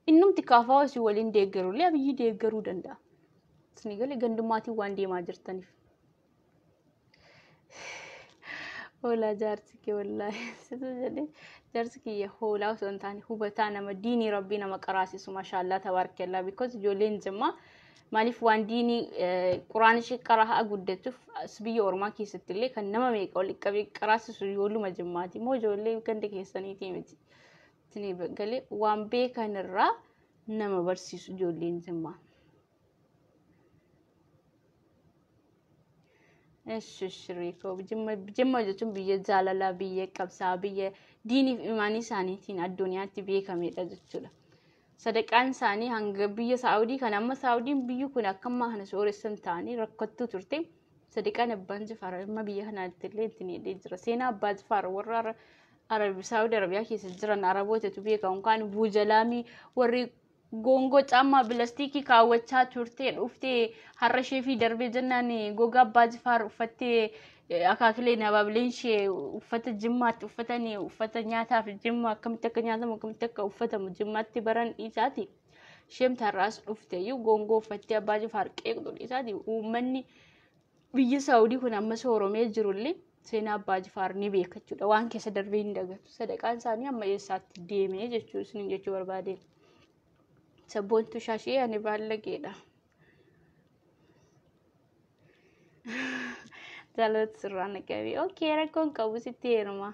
innumti kaafaa osii waliin deeggarullee abiyyi deeggaruu danda'a. Isinii galee gandummaatiin waan deemaa jirtaniif. Hoolaa jaarsi kee wallaahi situ jedhee jaarsi kiyya hoolaa osoo hin taane hubataa nama diinii rabbii nama qaraasisu maashaallah tabaarkallaa because ijoolleen jimmaa maaliif waan diinii quraan ishee qaraa guddachuuf biyya Oromaa keessatti illee kan nama meeqa walitti qabee qaraasisu ijoolluma jimmaati moo ijoollee ganda keessaniitii miti. Isinii galee waan beekan irraa nama barsiisu ijoolleen jimmaa. Shiriko jimma jechuun biyya jaalalaa biyya qabsaa biyya diiniif imaanii isaaniitiin addunyaatti beekamedha jechuudha. Sadaqaan isaanii hanga biyya Saawudii kan amma Saawudiin biyyi kun akkamma kana sooressan ta'anii rakkattuu turte sadaqaan abbaan Jifaar amma biyya kanaatti illee ittiin hidhee jira. Seenaa abbaa Jifaar warra Saawudii Arabiyaa keessa jiran Arabootatu beekamu kan buujalaamii warri gongo caammaa pilaastikii kaawwachaa turte dhuftee har'a ishee fi darbee jennaan gogaa abbaa Jifaar uffattee akaakilee nabaabileen ishee uffata jimmaatti uffatanii uffata nyaataaf jimma akkamitti akka nyaatamu akkamitti akka uffatamu jimmaatti baran isaati. Isheen tarraas dhufte iyyuu gongoo uffattee abbaa Jifaar qeeqxu isaati. Uummanni biyya Saawudii kun amma sooromee jirullee seenaa abbaa Jifaar ni beeka jechuudha. Waan keessa darbee hin dagatu. Sadaqaan isaanii amma eessaatti deemee jechuudha isin jechuu barbaade. Sabboontu shaashee ani baallageedha. Jaalatu sirraan naqabee. Okay, rakkoon qabu sitti heeruma.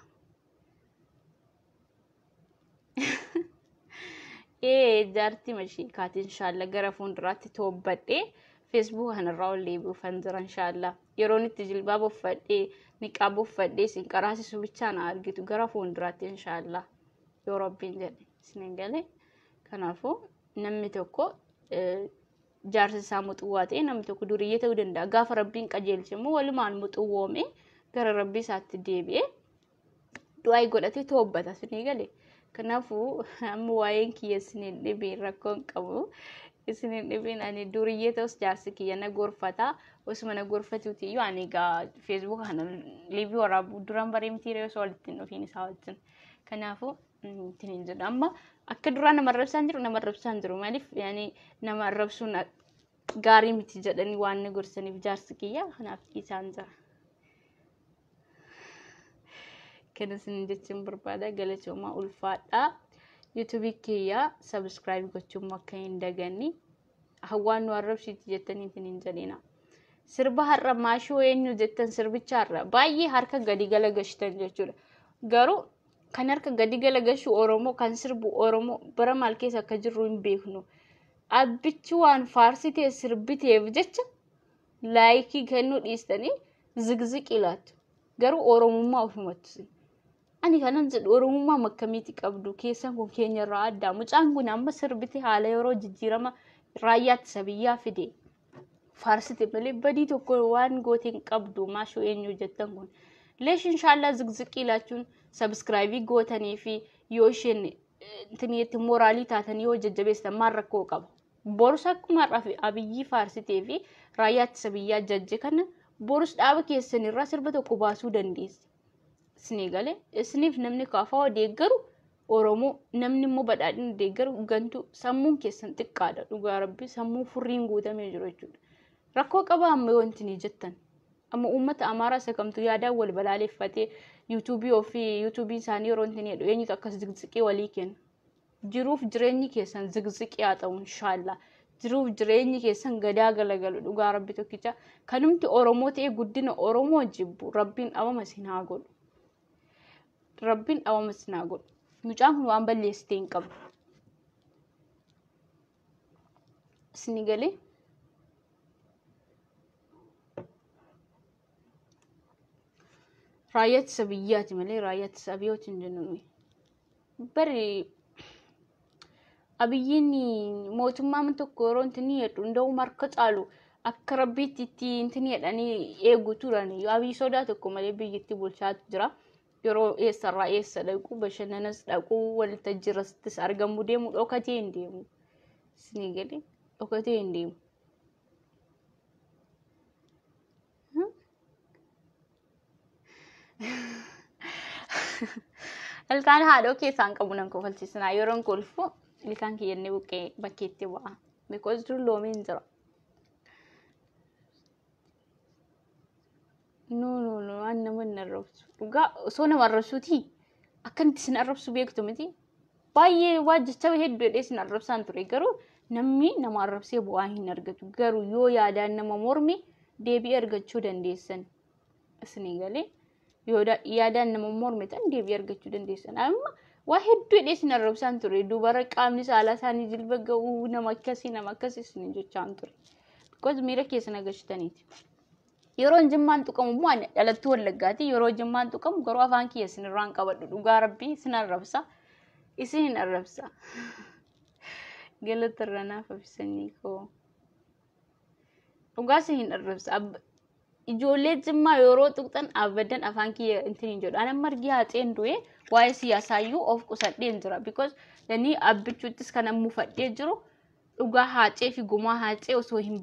jaartii mashii kaati inshallah gara fuulduraatti toobadhee Facebook kanarraa ollee buufan jira inshallah yeroon itti jilbaaba uffadhee niqaaba uffadhee sin qaraasisu bichaa na argitu gara fuulduraatti inshallah yoo rabbiin jedhe isin galee kanaafuu namni tokko jaarsa isaa muxuwaa ta'e namni tokko duriyyee ta'uu danda'a gaafa rabbiin qajeelche immoo walumaan muxuwoome gara rabbii isaatti deebi'ee du'aa godhatee toobata isin galee kanaafuu amma waa'een kiyya isin dhibee rakkoon qabu isin dhibeen ani duriyyee ta'us jaarsi kiyya na gorfata osuma na gorfatuuti yoo ani gaa Facebook kana liivii waraabu duraan baree mitiiree osoo walitti hin dhufiin isaa wajjin kanaafuu tinin jedhu amma akka duraa nama arrabsaan jiru maaliif yaani nama arrabsuun gaarii miti jedhanii waan na gorsaniif jaarsi kiyya kanaaf isaan jira kenesin jechuun barbaada galatooma ulfaadha YouTube kiyya subscribe gochuun akka hin daganni hawaan nu arrabsiiti jettanii tinin jedhina sirba har'a maashoo eenyu jettan sirbicha har'a baay'ee harka gadi gala gashtan jechuudha garuu kan harka gadi gala gashu Oromoo kan sirbu Oromoo bara maal keessa akka jirru hin beeknu abbichi waan faarsitee sirbiteef jecha laayikii kennuu dhiistanii zigziqii laatu garuu Oromummaa ofumattu ani kanan jedhu Oromummaa makkamiiti qabdu keessan kun keenyarraa adda mucaan kun amma sirbite haala yeroo jijjiirama raayyaatti sabiyyaa fide faarsite malee badii tokko waan gootiin qabdu maashoo eenyu jettan kun leesh inshallah zigziqii laachuun subscribe gootanii fi yoo isheen tiniyetti moraalii taatanii yoo jajjabeessan maal rakkoo qaba borsa akkuma rafi abiyyi faarsitee fi raayyaatti sabiyyaa jajje kana borus dhaaba keessanirraa sirba tokko baasuu dandeessi isinii galee isiniif namni kaafaa deeggaru Oromoo namni immoo badhaadhina deeggaru gantu sammuun keessan xiqqaadha dhugaa rabbi sammuu furriin guutamee jiru jechuudha rakkoo qaba amma yoo intini jettan amma uummata Amaaraa sakamtu yaada wal balaaleffatee YouTube isaanii yeroo intini jedhu eenyutu akkas zigziqii walii kenna jiruuf jireenyi keessan zigziqii haa ta'u inshallah jiruuf jireenyi keessan gadaa galagalu dhugaa rabbi tokkicha kanumti Oromoo ta'ee guddina Oromoo jibbu rabbiin dhawama sinaa godhu rabbiin dhawama sinaa godhu mucaan kun waan balleessitee hin qabu isin galee raayyaatti sabiyyaati malee raayyaatti sabiyooti hin jennu bari abiyyiin mootummaan tokko yeroo intini jedhu nda'u marka caalu akka rabbiitti itti intini jedhanii eegu turan abiy sodaa tokko malee biyyatti bulchaatu jira yeroo eessarraa eessa dhaqu bashannanas dhaqu waltajjirrattis argamu deemu dhokatee hin deemu isin galee dhokatee hin deemu Ilkaan haadhoo keessaan qabu nan kofalchiisnaa yeroon kolfu ilkaan kiyyannee buqqee bakkeetti ba'a because dulloomiin jira no waan nama hin arrabsu dhugaa osoo nama arrabsuuti akkanatti sin arrabsu beektu miti baay'ee waa jecha hedduu jedhee sin arrabsaan ture garuu namni nama arrabsee bu'aa hin argatu garuu yoo yaadaan nama mormi deebii argachuu dandeessan isinii galee yoo yaadaan nama mormitan deebii argachuu dandeessan amma waa hedduu jedhee sin arrabsaan ture dubara qaamni saalaa isaanii jilba ga'uu nama akkasii sin jechaan ture because miira keessa nagashitaniiti yeroon jimmaan tuqamu immoo ani dhalattuu wallaggaati yeroo jimmaan tuqamu garuu afaan kiyya sin irraan qabadhu dhugaa rabbii sin arrabsa isin hin arrabsa galata irranaaf abisanii koo dhugaa sin hin arrabsa ijoollee jimmaa yeroo tuqxan abadan afaan kiyya intini jedhu ana margi haaxeen du'e waa'ee siyaasaayyuu of qusadheen jira because danii abbichuuttis kan mufadhee jiru dhugaa haaxee fi gumaa haaxee osoo hin